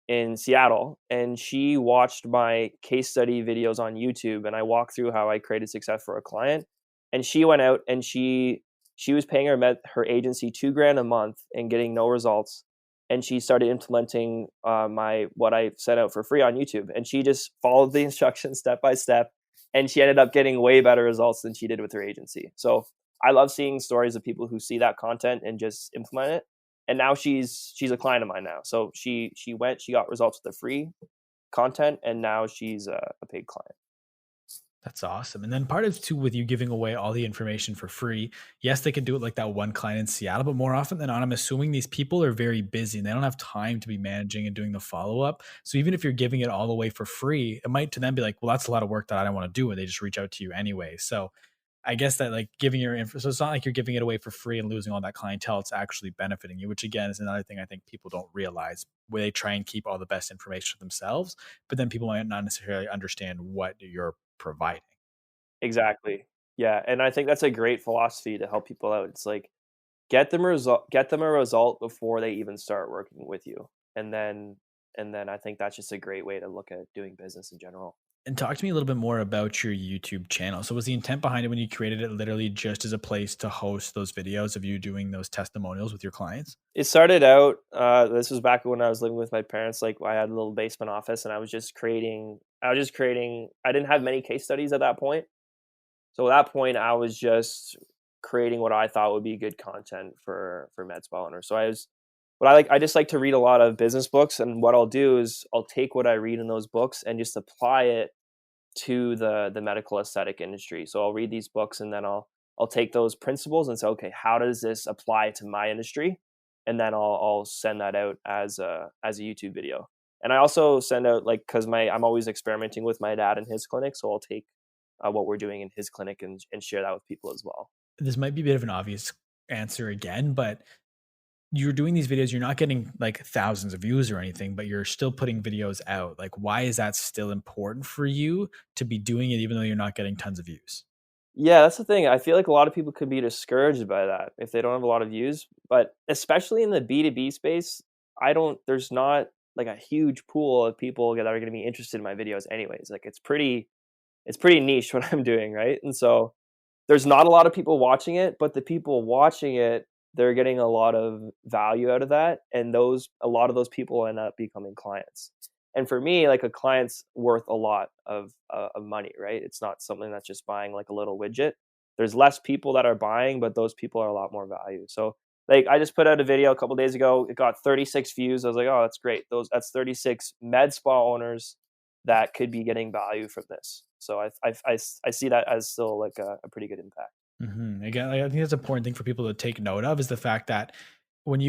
in Seattle, and she watched my case study videos on YouTube, and I walked through how I created success for a client. And she went out and she was paying her agency $2,000 a month and getting no results. And she started implementing what I set out for free on YouTube, and she just followed the instructions step by step, and she ended up getting way better results than she did with her agency. So I love seeing stories of people who see that content and just implement it. And now she's a client of mine now. So she got results with the free content, and now she's a paid client. That's awesome. And then part of too with you giving away all the information for free. Yes, they can do it like that one client in Seattle, but more often than not, I'm assuming these people are very busy and they don't have time to be managing and doing the follow up. So even if you're giving it all away for free, it might to them be like, well, that's a lot of work that I don't want to do, and they just reach out to you anyway. So I guess that like giving your info, so it's not like you're giving it away for free and losing all that clientele. It's actually benefiting you, which again is another thing I think people don't realize, where they try and keep all the best information for themselves, but then people might not necessarily understand what you're providing. Exactly. Yeah, and I think that's a great philosophy to help people out. It's like get them a result before they even start working with you. And then I think that's just a great way to look at doing business in general. And talk to me a little bit more about your YouTube channel. So was the intent behind it when you created it literally just as a place to host those videos of you doing those testimonials with your clients? It started out, this was back when I was living with my parents. Like I had a little basement office and I didn't have many case studies at that point. So at that point I was just creating what I thought would be good content for med spa owners. So I just like to read a lot of business books, and what I'll do is I'll take what I read in those books and just apply it to the medical aesthetic industry. So I'll read these books and then I'll take those principles and say, okay, how does this apply to my industry? And then I'll send that out as a YouTube video. And I also send out because I'm always experimenting with my dad in his clinic, so I'll take what we're doing in his clinic and share that with people as well. This might be a bit of an obvious answer again, but you're doing these videos, you're not getting like thousands of views or anything, but you're still putting videos out. Like, why is that still important for you to be doing it, even though you're not getting tons of views? Yeah, that's the thing. I feel like a lot of people could be discouraged by that if they don't have a lot of views, but especially in the B2B space, there's not like a huge pool of people that are going to be interested in my videos anyways. Like it's pretty niche what I'm doing, right? And so there's not a lot of people watching it, but the people watching it, they're getting a lot of value out of that, and a lot of those people end up becoming clients. And for me, like a client's worth a lot of money, right? It's not something that's just buying like a little widget. There's less people that are buying, but those people are a lot more value. So like I just put out a video a couple days ago. It got 36 views. I was like, oh, that's great. That's 36 med spa owners that could be getting value from this. So I see that as still like a pretty good impact. Again, like, I think that's an important thing for people to take note of is the fact that when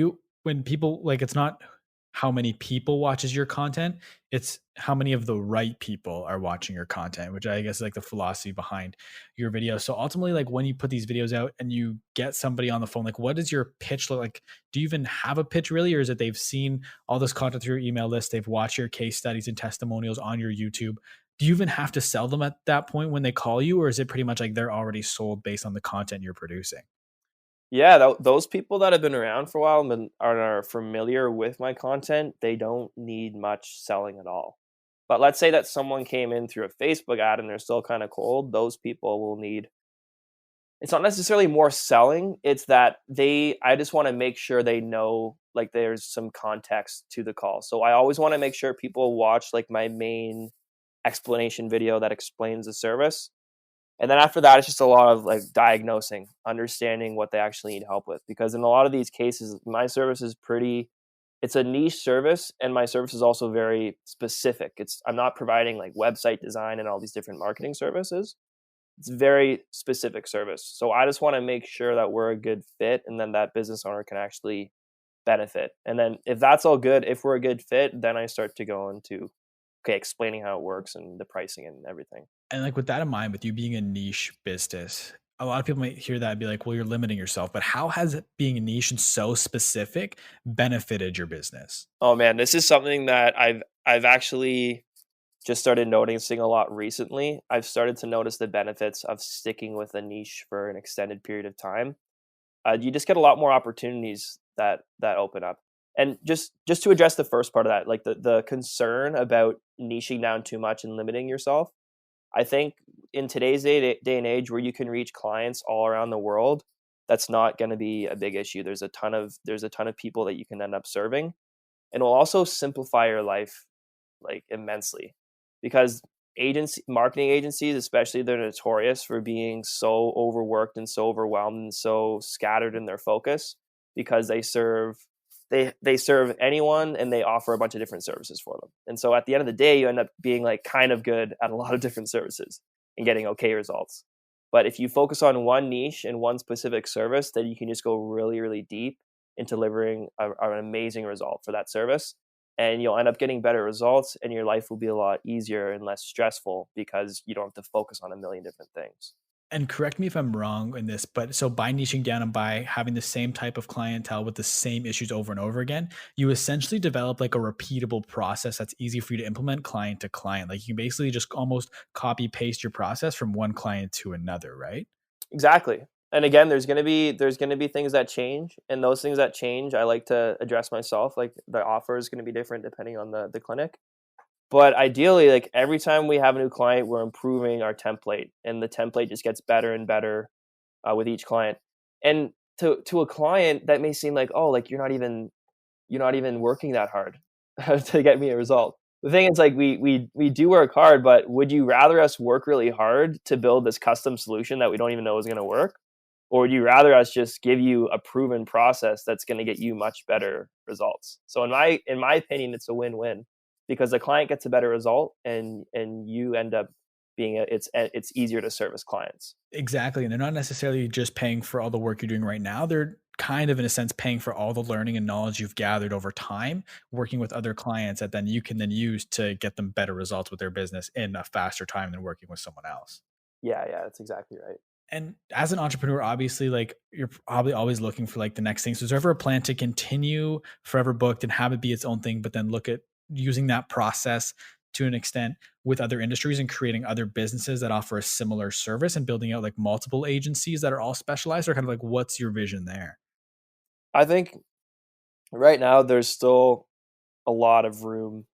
people like it's not how many people watches your content, it's how many of the right people are watching your content, which I guess is like the philosophy behind your video. So ultimately, like when you put these videos out and you get somebody on the phone, like what does your pitch look like? Do you even have a pitch really, or is it they've seen all this content through your email list, they've watched your case studies and testimonials on your YouTube? Do you even have to sell them at that point when they call you, or is it pretty much like they're already sold based on the content you're producing? Yeah, those people that have been around for a while and are familiar with my content, they don't need much selling at all. But let's say that someone came in through a Facebook ad and they're still kind of cold, those people will need, it's not necessarily more selling, it's that I just want to make sure they know like there's some context to the call. So I always want to make sure people watch like my main explanation video that explains the service. And then after that, it's just a lot of like diagnosing, understanding what they actually need help with. Because in a lot of these cases, my service is it's a niche service, and my service is also very specific. I'm not providing like website design and all these different marketing services. It's very specific service. So I just want to make sure that we're a good fit, and then that business owner can actually benefit. And then if that's all good, if we're a good fit, then I start to go into okay, explaining how it works and the pricing and everything. And like with that in mind, with you being a niche business, a lot of people might hear that and be like, well, you're limiting yourself. But how has it being a niche and so specific benefited your business? Oh man, this is something that I've actually just started noticing a lot recently. I've started to notice the benefits of sticking with a niche for an extended period of time. You just get a lot more opportunities that open up. And just to address the first part of that, like the concern about niching down too much and limiting yourself, I think in today's day and age where you can reach clients all around the world, that's not going to be a big issue. There's a ton of people that you can end up serving, and it will also simplify your life like immensely, because marketing agencies especially, they're notorious for being so overworked and so overwhelmed and so scattered in their focus, because they serve anyone and they offer a bunch of different services for them. And so at the end of the day, you end up being like kind of good at a lot of different services and getting okay results. But if you focus on one niche and one specific service, then you can just go really, really deep in delivering an amazing result for that service. And you'll end up getting better results, and your life will be a lot easier and less stressful because you don't have to focus on a million different things. And correct me if I'm wrong in this, but so by niching down and by having the same type of clientele with the same issues over and over again, you essentially develop like a repeatable process that's easy for you to implement client to client. Like you basically just almost copy paste your process from one client to another, right? Exactly. And again, there's gonna be things that change, and those things that change, I like to address myself. Like the offer is gonna be different depending on the clinic. But ideally, like every time we have a new client, we're improving our template, and the template just gets better and better with each client. And to a client, that may seem like, oh, like you're not even working that hard to get me a result. The thing is, like we do work hard, but would you rather us work really hard to build this custom solution that we don't even know is going to work, or would you rather us just give you a proven process that's going to get you much better results? So in my opinion, it's a win-win, because the client gets a better result, and you end up it's easier to service clients. Exactly. And they're not necessarily just paying for all the work you're doing right now. They're kind of, in a sense, paying for all the learning and knowledge you've gathered over time, working with other clients that then you can then use to get them better results with their business in a faster time than working with someone else. Yeah, yeah, that's exactly right. And as an entrepreneur, obviously, like you're probably always looking for like the next thing. So is there ever a plan to continue Forever Booked and have it be its own thing, but then look at using that process to an extent with other industries and creating other businesses that offer a similar service and building out like multiple agencies that are all specialized, or kind of like what's your vision there? I think right now there's still a lot of room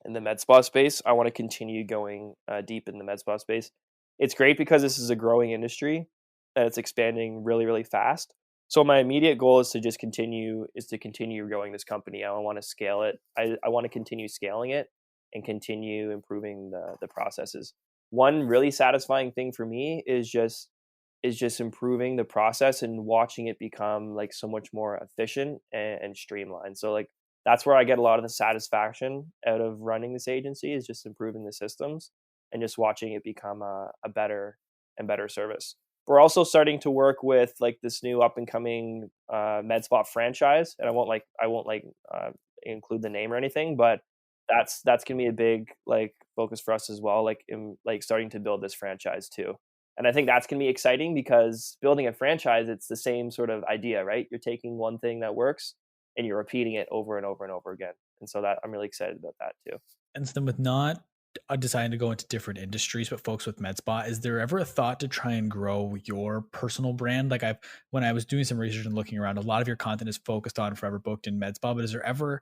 in the med spa space. I want to continue going deep in the med spa space. It's great because this is a growing industry and it's expanding really, really fast. So my immediate goal is to continue growing this company. I want to scale it. I want to continue scaling it and continue improving the processes. One really satisfying thing for me is just improving the process and watching it become like so much more efficient and streamlined. So like that's where I get a lot of the satisfaction out of running this agency, is just improving the systems and just watching it become a better and better service. We're also starting to work with like this new up and coming MedSpot franchise, and I won't include the name or anything, but that's gonna be a big like focus for us as well. Like in like starting to build this franchise too. And I think that's going to be exciting because building a franchise, it's the same sort of idea, right? You're taking one thing that works and you're repeating it over and over and over again. And so that I'm really excited about that too. And so then with not deciding to go into different industries, but folks with MedSpa, is there ever a thought to try and grow your personal brand? Like when I was doing some research and looking around, a lot of your content is focused on Forever Booked and MedSpa, but is there ever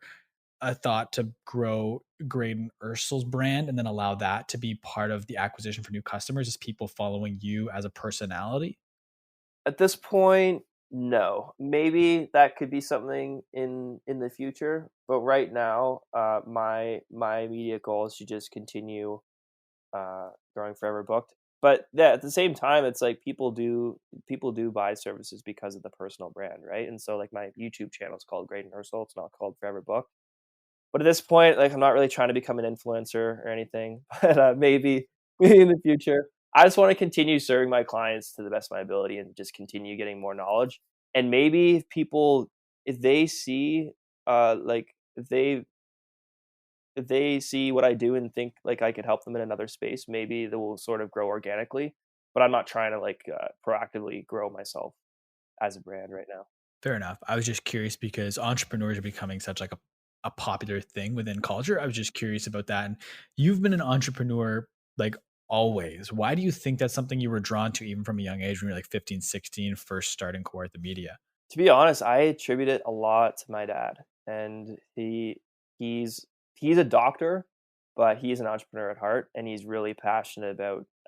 a thought to grow Graydon Ursel's brand and then allow that to be part of the acquisition for new customers, as people following you as a personality? At this point, no. Maybe that could be something in the future, but right now, my immediate goal is to just continue growing Forever Booked. But yeah, at the same time, it's like people do buy services because of the personal brand, right? And so like my YouTube channel is called Graydon Ursel. It's not called Forever Booked. But at this point, like I'm not really trying to become an influencer or anything. But maybe in the future, I just want to continue serving my clients to the best of my ability and just continue getting more knowledge. And maybe if people, if they see, like if they see what I do and think like I could help them in another space, maybe they will sort of grow organically. But I'm not trying to like proactively grow myself as a brand right now. Fair enough. I was just curious because entrepreneurs are becoming such like a popular thing within culture. I was just curious about that. And you've been an entrepreneur like always. Why do you think that's something you were drawn to even from a young age when you're like 15, 16, first starting core at the media? To be honest, I attribute it a lot to my dad, and he's he's a doctor, but he's an entrepreneur at heart, and he's really passionate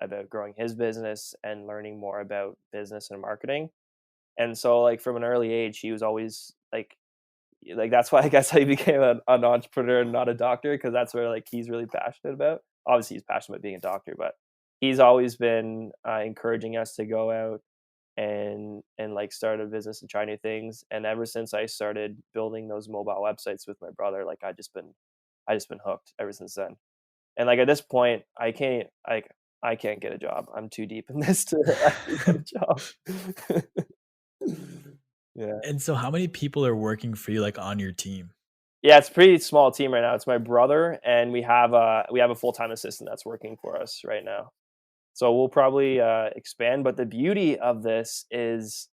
about growing his business and learning more about business and marketing. And so, like from an early age, he was always like that's why I guess I became an entrepreneur and not a doctor, because that's where like he's really passionate about. Obviously, he's passionate about being a doctor, but he's always been encouraging us to go out and like start a business and try new things. And ever since I started building those mobile websites with my brother, like I just been hooked ever since then. And like at this point, I can't get a job. I'm too deep in this to actually get a job. Yeah. And so how many people are working for you like on your team? Yeah, it's a pretty small team right now. It's my brother, and we have a full-time assistant that's working for us right now. So we'll probably expand. But the beauty of this is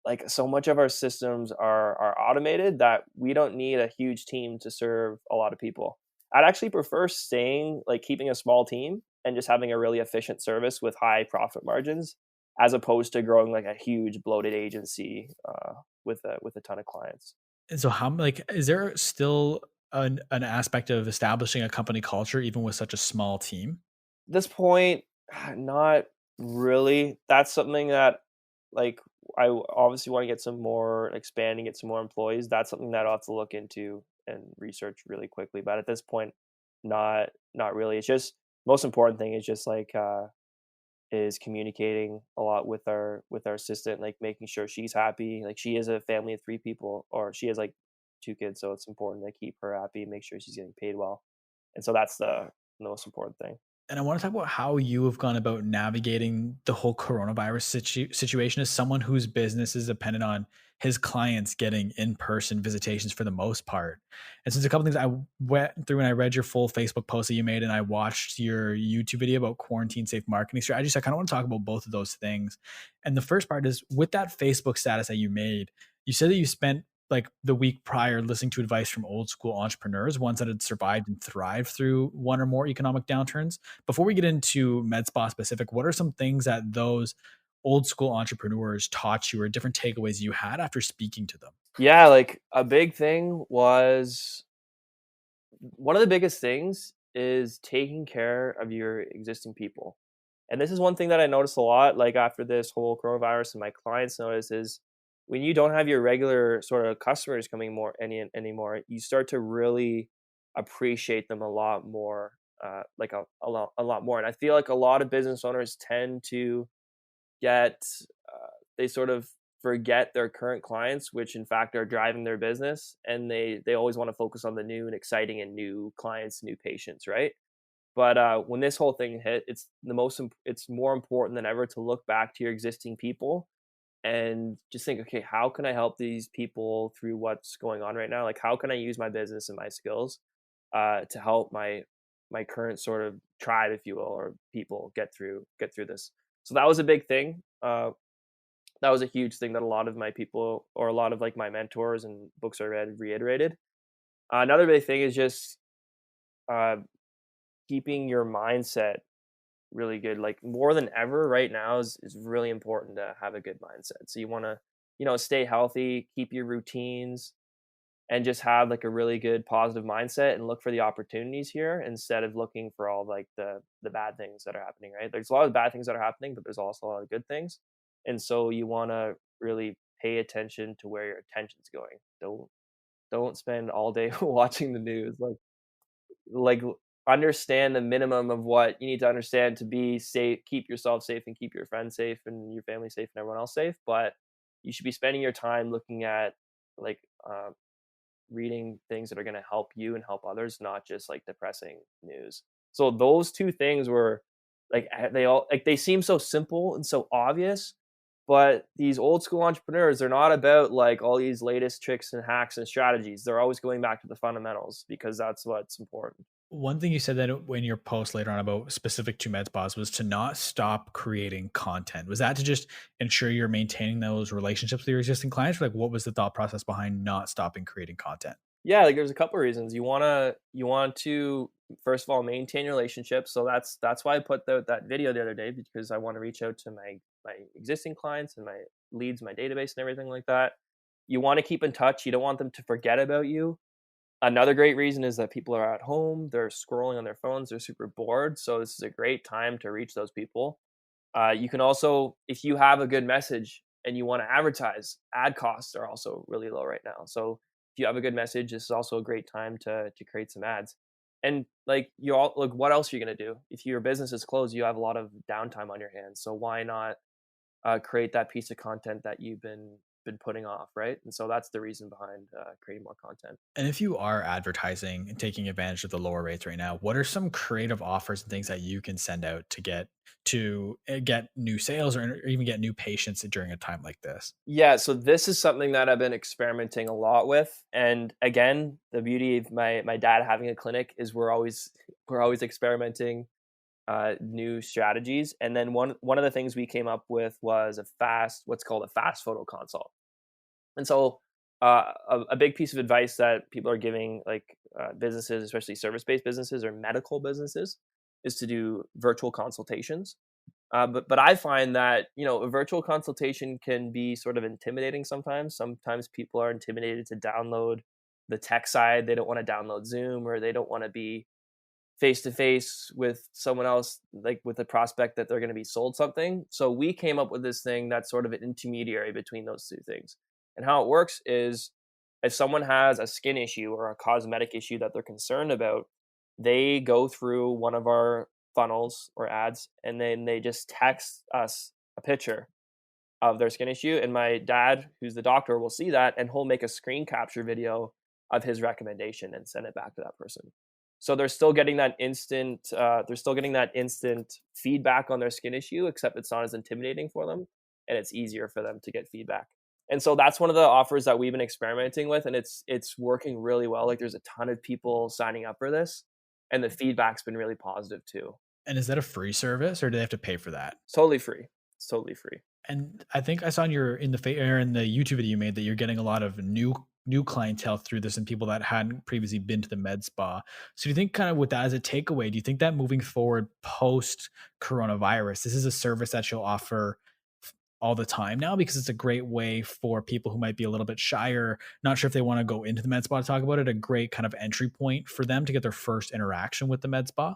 like so much of our systems are automated that we don't need a huge team to serve a lot of people. I'd actually prefer staying like keeping a small team and just having a really efficient service with high profit margins, as opposed to growing like a huge bloated agency with a ton of clients. And so how like is there still an aspect of establishing a company culture even with such a small team? This point, not really. That's something that like obviously want to get some more expanding, get some more employees. That's something that I'll have to look into and research really quickly. But at this point, not really. It's just most important thing is just like is communicating a lot with our assistant, like making sure she's happy. Like she is a family of three people, or she has like two kids, so it's important to keep her happy, make sure she's getting paid well. And so that's the most important thing. And I want to talk about how you have gone about navigating the whole coronavirus situation as someone whose business is dependent on his clients getting in-person visitations for the most part. And so there's a couple things I went through and I read your full Facebook post that you made, and I watched your YouTube video about quarantine safe marketing strategies. So I kind of want to talk about both of those things. And the first part is with that Facebook status that you made, you said that you spent like the week prior listening to advice from old school entrepreneurs, ones that had survived and thrived through one or more economic downturns. Before we get into MedSpa specific, what are some things that those old school entrepreneurs taught you or different takeaways you had after speaking to them? Yeah, like a big thing was one of the biggest things is taking care of your existing people. And this is one thing that I noticed a lot, like after this whole coronavirus, and my clients notice is when you don't have your regular sort of customers coming anymore, you start to really appreciate them a lot more, like a lot more. And I feel like a lot of business owners tend to get they sort of forget their current clients, which in fact are driving their business, and they always want to focus on the new and exciting and new clients, new patients, right? But when this whole thing hit, it's more important than ever to look back to your existing people and just think, okay, how can I help these people through what's going on right now? Like, how can I use my business and my skills to help my current sort of tribe, if you will, or people get through this? So that was a big thing. That was a huge thing that a lot of my people, or a lot of like my mentors and books I read, reiterated. Another big thing is just uh, keeping your mindset really good. Like more than ever right now is really important to have a good mindset. So you want to, stay healthy, keep your routines, and just have like a really good positive mindset and look for the opportunities here instead of looking for all like the bad things that are happening, right? There's a lot of bad things that are happening, but there's also a lot of good things. And so you want to really pay attention to where your attention's going. Don't spend all day watching the news. Like understand the minimum of what you need to understand to be safe, keep yourself safe and keep your friends safe and your family safe and everyone else safe. But you should be spending your time looking at like reading things that are going to help you and help others, not just like depressing news. So those two things were like they seem so simple and so obvious, but these old school entrepreneurs, they're not about like all these latest tricks and hacks and strategies. They're always going back to the fundamentals because that's what's important. One thing you said that in your post later on about specific to med spas was to not stop creating content. Was that to just ensure you're maintaining those relationships with your existing clients? Or like what was the thought process behind not stopping creating content? Yeah, like there's a couple of reasons. You want to first of all maintain your relationships. So that's why I put that video the other day, because I want to reach out to my existing clients and my leads, my database and everything like that. You want to keep in touch. You don't want them to forget about you. Another great reason is that people are at home, they're scrolling on their phones, they're super bored. So this is a great time to reach those people. You can also, if you have a good message and you want to advertise, ad costs are also really low right now. So if you have a good message, this is also a great time to create some ads. And like you all, look, what else are you gonna do if your business is closed? You have a lot of downtime on your hands. So why not create that piece of content that you've been putting off, right? And so that's the reason behind creating more content. And if you are advertising and taking advantage of the lower rates right now, what are some creative offers and things that you can send out to get new sales or even get new patients during a time like this? Yeah, so this is something that I've been experimenting a lot with, and again, the beauty of my dad having a clinic is we're always experimenting new strategies. And then one of the things we came up with was what's called a fast photo consult. And so a big piece of advice that people are giving, like businesses, especially service-based businesses or medical businesses, is to do virtual consultations. But I find that a virtual consultation can be sort of intimidating sometimes. Sometimes people are intimidated to download the tech side. They don't want to download Zoom, or they don't want to be face to face with someone else, like with a prospect that they're going to be sold something. So we came up with this thing that's sort of an intermediary between those two things. And how it works is if someone has a skin issue or a cosmetic issue that they're concerned about, they go through one of our funnels or ads, and then they just text us a picture of their skin issue. And my dad, who's the doctor, will see that, and he'll make a screen capture video of his recommendation and send it back to that person. So they're still getting that instant. They're still getting that instant feedback on their skin issue, except it's not as intimidating for them, and it's easier for them to get feedback. And so that's one of the offers that we've been experimenting with, and it's working really well. Like there's a ton of people signing up for this, and the feedback's been really positive too. And is that a free service or do they have to pay for that? It's totally free. It's totally free. And I think I saw in your in the YouTube video you made that you're getting a lot of new clientele through this and people that hadn't previously been to the med spa. So do you think kind of with that as a takeaway, do you think that moving forward post coronavirus, this is a service that you'll offer all the time now because it's a great way for people who might be a little bit shy or not sure if they want to go into the med spa to talk about it, a great kind of entry point for them to get their first interaction with the med spa.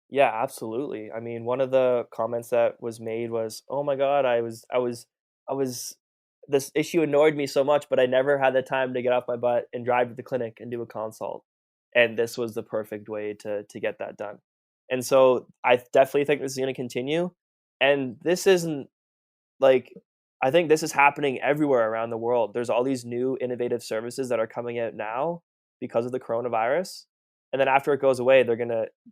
Yeah, absolutely. I mean, one of the comments that was made was, "Oh my god, I was this issue annoyed me so much, but I never had the time to get off my butt and drive to the clinic and do a consult. And this was the perfect way to get that done." And so I definitely think this is going to continue. And this isn't like I think this is happening everywhere around the world. There's all these new innovative services that are coming out now because of the coronavirus. And then after it goes away,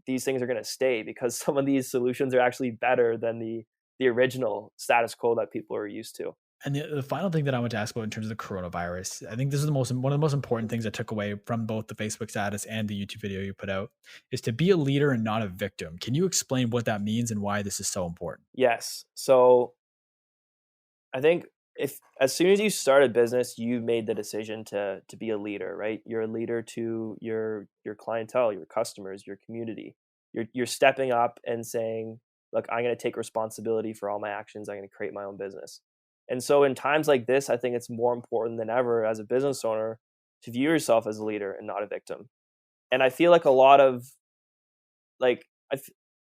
these things are gonna stay because some of these solutions are actually better than the original status quo that people are used to. And the final thing that I want to ask about in terms of the coronavirus, I think this is the most one of the most important things I took away from both the Facebook status and the YouTube video you put out is to be a leader and not a victim. Can you explain what that means and why this is so important? Yes. So I think if as soon as you start a business, you made the decision to be a leader, right? You're a leader to your clientele, your customers, your community. You're stepping up and saying, "Look, I'm going to take responsibility for all my actions. I'm going to create my own business." And so in times like this, I think it's more important than ever as a business owner to view yourself as a leader and not a victim. And I feel like a lot of like I f-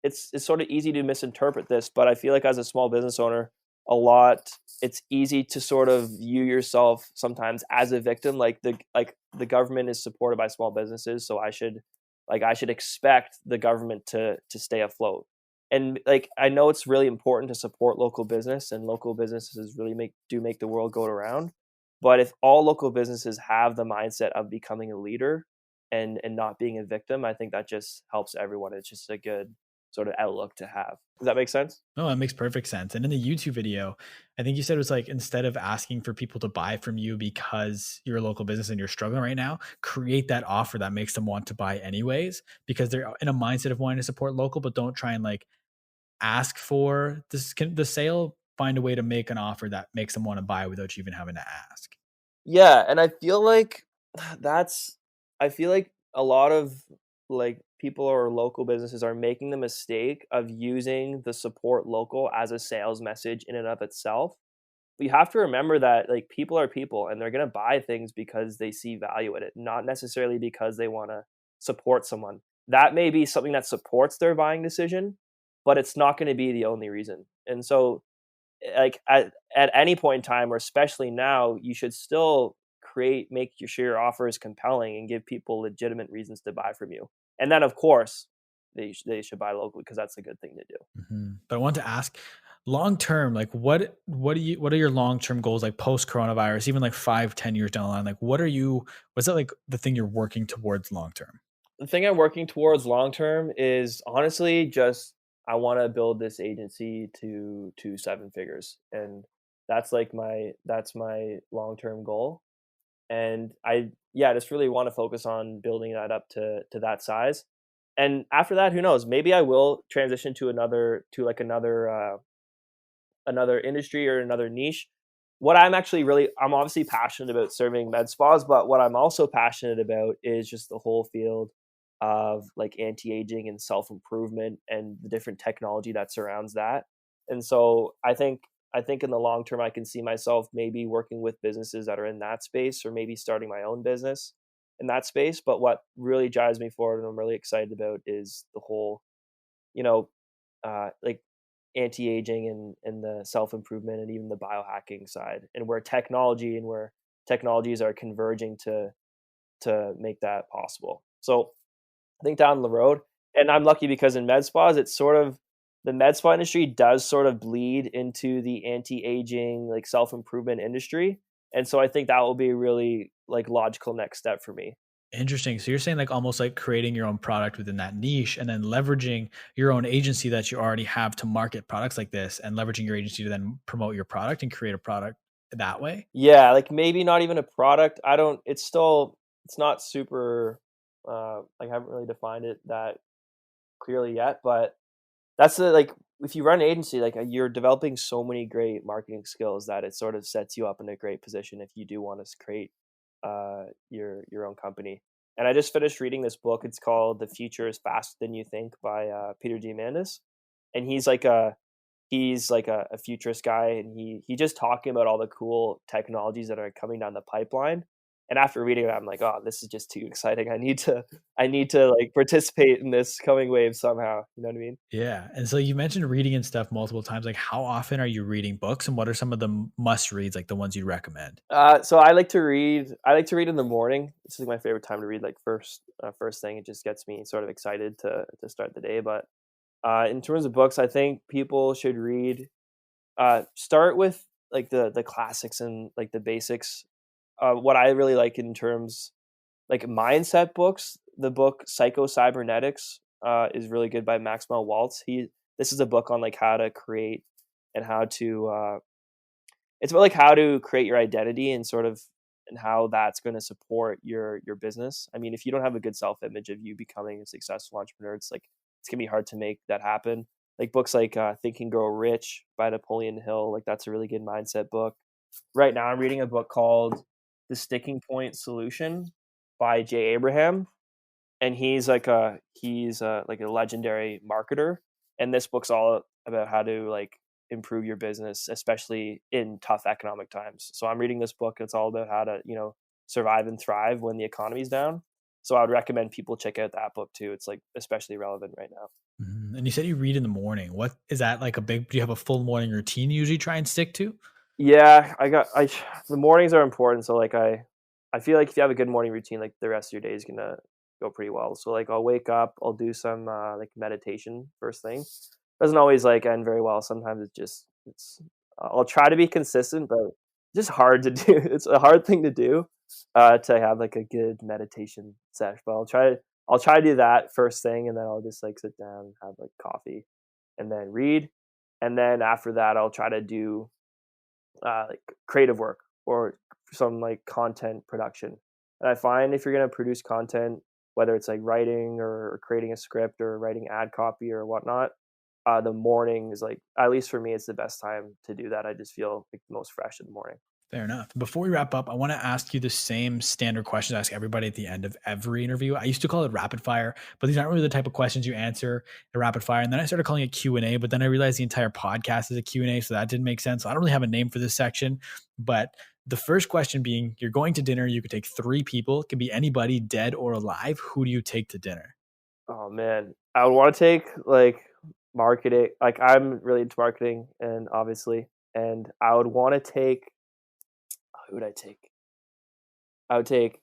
it's sort of easy to misinterpret this, but I feel like as a small business owner, a lot it's easy to sort of view yourself sometimes as a victim. Like the government is supported by small businesses, so I should expect the government to stay afloat. And like I know it's really important to support local business, and local businesses really make the world go around. But if all local businesses have the mindset of becoming a leader and not being a victim, I think that just helps everyone. It's just a good sort of outlook to have. Does that make sense? No, that makes perfect sense. And in the YouTube video, I think you said it was like instead of asking for people to buy from you because you're a local business and you're struggling right now, create that offer that makes them want to buy anyways because they're in a mindset of wanting to support local, but don't try and like ask for this. Can the sale find a way to make an offer that makes them want to buy without you even having to ask? Yeah, and I feel like that's I feel like a lot of like people or local businesses are making the mistake of using the support local as a sales message in and of itself. We have to remember that like people are people and they're going to buy things because they see value in it, not necessarily because they want to support someone. That may be something that supports their buying decision, but it's not going to be the only reason. And so like at any point in time or especially now, you should still make sure your offer is compelling and give people legitimate reasons to buy from you. And then of course they should buy locally because that's a good thing to do. But I want to ask long term, like what are your long term goals like post coronavirus, even like 5, 10 years down the line? Like what's that like the thing you're working towards long term? The thing I'm working towards long term is honestly just I want to build this agency to seven figures, and that's my long term goal. And I yeah, just really want to focus on building that up to that size. And after that, who knows? Maybe I will transition to another industry or another niche. I'm obviously passionate about serving med spas, but what I'm also passionate about is just the whole field of like anti-aging and self-improvement and the different technology that surrounds that. And so I think in the long term I can see myself maybe working with businesses that are in that space or maybe starting my own business in that space. But what really drives me forward and I'm really excited about is the whole, you know, like anti-aging and the self-improvement and even the biohacking side and where technologies are converging to make that possible. So I think down the road, and I'm lucky because in med spas it's sort of the med spa industry does sort of bleed into the anti-aging like self-improvement industry, and so I think that will be a really like logical next step for me. Interesting. So you're saying like almost like creating your own product within that niche and then leveraging your own agency that you already have to market products like this and leveraging your agency to then promote your product and create a product that way. Yeah, like maybe not even a product. I don't it's not super like I haven't really defined it that clearly yet, but that's the like if you run an agency, like you're developing so many great marketing skills that it sort of sets you up in a great position if you do want to create your own company. And I just finished reading this book. It's called The Future is Faster Than You Think by Peter Diamandis. And he's like a futurist guy, and he just talking about all the cool technologies that are coming down the pipeline. And after reading it, I'm like, oh, this is just too exciting. I need to like participate in this coming wave somehow. You know what I mean? Yeah. And so you mentioned reading and stuff multiple times. Like, how often are you reading books, and what are some of the must reads, like the ones you recommend? So I like to read. I like to read in the morning. This is my favorite time to read. Like first thing, it just gets me sort of excited to start the day. But in terms of books, I think people should read. Start with like the classics and like the basics. What I really like in terms like mindset books, the book Psycho Cybernetics is really good by Maxwell Waltz. This is a book on like how to create and how to it's about like how to create your identity and sort of and how that's going to support your business. I mean, if you don't have a good self image of you becoming a successful entrepreneur, it's gonna be hard to make that happen. Like books like Think and Grow Rich by Napoleon Hill, like that's a really good mindset book. Right now, I'm reading a book called The Sticking Point Solution by Jay Abraham, and he's like a legendary marketer. And this book's all about how to like improve your business, especially in tough economic times. So I'm reading this book. It's all about how to survive and thrive when the economy's down. So I would recommend people check out that book too. It's like especially relevant right now. And you said you read in the morning. What is that like do you have a full morning routine you usually try and stick to? Yeah, the mornings are important. So like I feel like if you have a good morning routine, like the rest of your day is gonna go pretty well. So like I'll wake up, I'll do some like meditation first thing. Doesn't always like end very well. Sometimes it's I'll try to be consistent, but just hard to do. It's a hard thing to do to have like a good meditation session. But I'll try to do that first thing, and then I'll just like sit down, have like coffee, and then read. And then after that, I'll try to do like creative work or some like content production. And I find if you're going to produce content, whether it's like writing or creating a script or writing ad copy or whatnot, the morning is like, at least for me, it's the best time to do that. I just feel like the most fresh in the morning. Fair enough. Before we wrap up, I want to ask you the same standard questions I ask everybody at the end of every interview. I used to call it rapid fire, but these aren't really the type of questions you answer in rapid fire. And then I started calling it Q&A, but then I realized the entire podcast is a Q&A, so that didn't make sense. So I don't really have a name for this section, but the first question being, you're going to dinner, you could take 3 people, it could be anybody dead or alive. Who do you take to dinner? Oh man, I would want to take like marketing. Like I'm really into marketing, and obviously, and I would want to take. Who would I take? I would take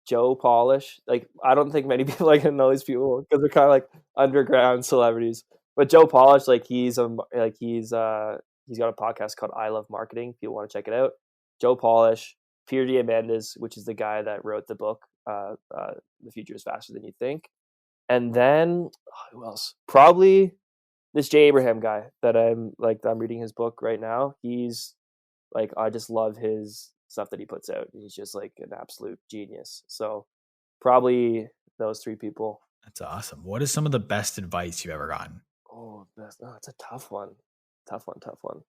Joe Polish. Like I don't think many people like know these people because they're kind of like underground celebrities. But Joe Polish, like he's got a podcast called I Love Marketing. If you want to check it out, Joe Polish, Peter Diamandis, which is the guy that wrote the book, "The Future Is Faster Than You Think," and then who else? Probably this Jay Abraham guy that I'm reading his book right now. He's like I just love his stuff that he puts out. He's just like an absolute genius. So probably those 3 people. That's awesome. What is some of the best advice you've ever gotten? It's a tough one. Tough one.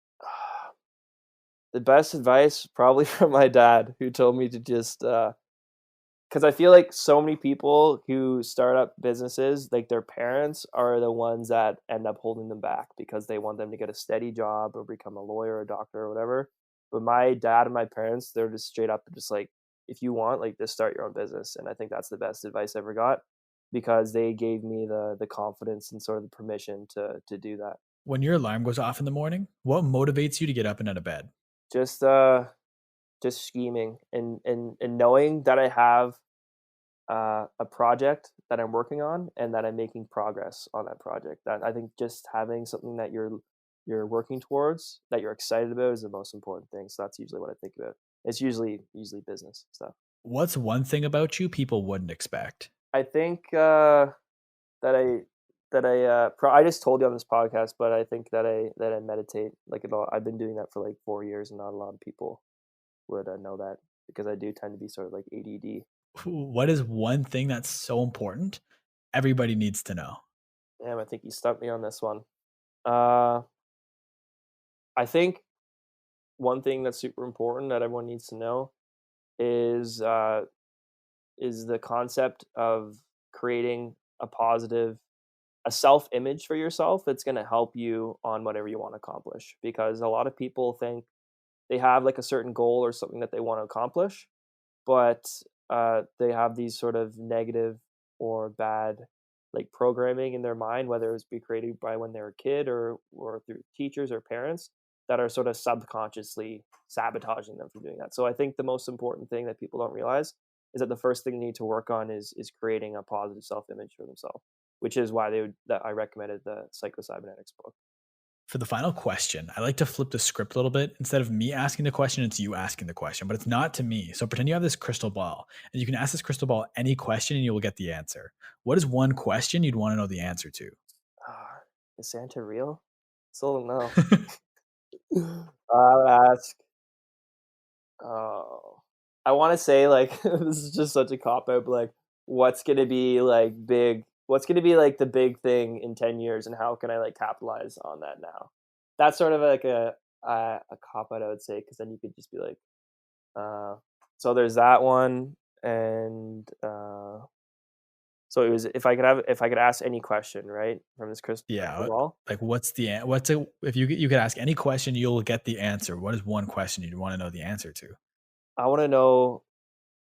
The best advice probably from my dad, who told me to just because I feel like so many people who start up businesses, like their parents are the ones that end up holding them back because they want them to get a steady job or become a lawyer or a doctor or whatever. But my dad and my parents, they're just straight up just like, if you want, like just start your own business. And I think that's the best advice I ever got because they gave me the confidence and sort of the permission to do that. When your alarm goes off in the morning, what motivates you to get up and out of bed? Just just scheming and knowing that I have a project that I'm working on and that I'm making progress on that project. That I think just having something that you're working towards that you're excited about is the most important thing. So that's usually what I think about. It's usually business stuff. What's one thing about you people wouldn't expect? I think that I just told you on this podcast, but I think that I meditate like a lot. I've been doing that for like 4 years, and not a lot of people would know that because I do tend to be sort of like ADD. What is one thing that's so important everybody needs to know? Damn, I think you stumped me on this one. Uh, I think one thing that's super important that everyone needs to know is is the concept of creating a positive a self-image for yourself that's going to help you on whatever you want to accomplish. Because a lot of people think they have like a certain goal or something that they want to accomplish, but they have these sort of negative or bad like programming in their mind, whether it's be created by when they're a kid or through teachers or parents that are sort of subconsciously sabotaging them from doing that. So I think the most important thing that people don't realize is that the first thing they need to work on is creating a positive self-image for themselves, which is why that I recommended the psychocybernetics book. For the final question, I like to flip the script a little bit. Instead of me asking the question, it's you asking the question, but it's not to me. So pretend you have this crystal ball and you can ask this crystal ball any question and you will get the answer. What is one question you'd want to know the answer to? Is Santa real? Still don't know. I'll ask. Oh, I want to say like this is just such a cop out, but like, what's gonna be like big? What's gonna be like the big thing in 10 years, and how can I like capitalize on that now? That's sort of like a cop out, I would say, because then you could just be like, uh, so there's that one, and so it was if I could ask any question, right, from this crystal Yeah, ball. like if you could ask any question, you'll get the answer. What is one question you'd want to know the answer to? I want to know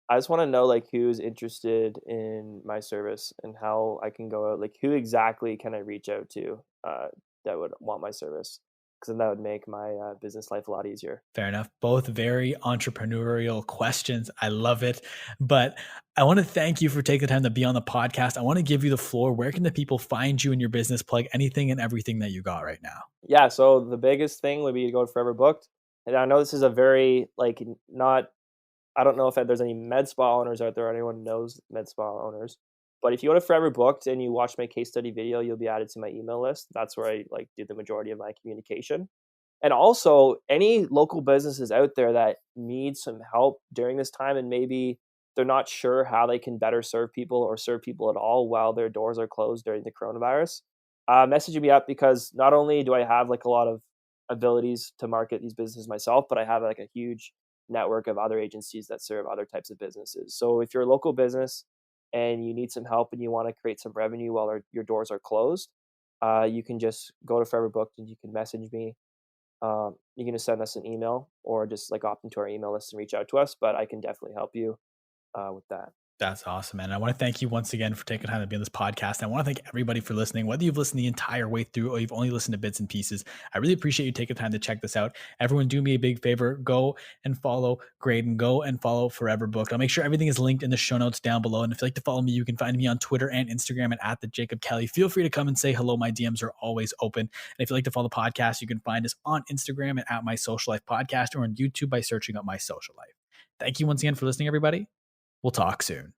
I just want to know like who's interested in my service and how I can go out. Like who exactly can I reach out to that would want my service? Because then that would make my business life a lot easier. Fair enough. Both very entrepreneurial questions. I love it. But I want to thank you for taking the time to be on the podcast. I want to give you the floor. Where can the people find you in your business? Plug anything and everything that you got right now. Yeah. So the biggest thing would be to go to Forever Booked. And I know this is a very like not. I don't know if there's any med spa owners out there. Or anyone knows med spa owners. But if you go to Forever Booked and you watch my case study video, you'll be added to my email list. That's where I like do the majority of my communication. And also, any local businesses out there that need some help during this time and maybe they're not sure how they can better serve people or serve people at all while their doors are closed during the coronavirus, message me up because not only do I have like a lot of abilities to market these businesses myself, but I have like a huge network of other agencies that serve other types of businesses. So if you're a local business and you need some help and you want to create some revenue while your doors are closed, you can just go to Forever Booked and you can message me. You can just send us an email or just like opt into our email list and reach out to us. But I can definitely help you with that. That's awesome, man. I want to thank you once again for taking time to be on this podcast. I want to thank everybody for listening, whether you've listened the entire way through or you've only listened to bits and pieces. I really appreciate you taking time to check this out. Everyone, do me a big favor. Go and follow Graydon. Go and follow Forever Booked. I'll make sure everything is linked in the show notes down below. And if you'd like to follow me, you can find me on Twitter and Instagram at the Jacob Kelly. Feel free to come and say hello. My DMs are always open. And if you'd like to follow the podcast, you can find us on Instagram at My Social Life Podcast or on YouTube by searching up My Social Life. Thank you once again for listening, everybody. We'll talk soon.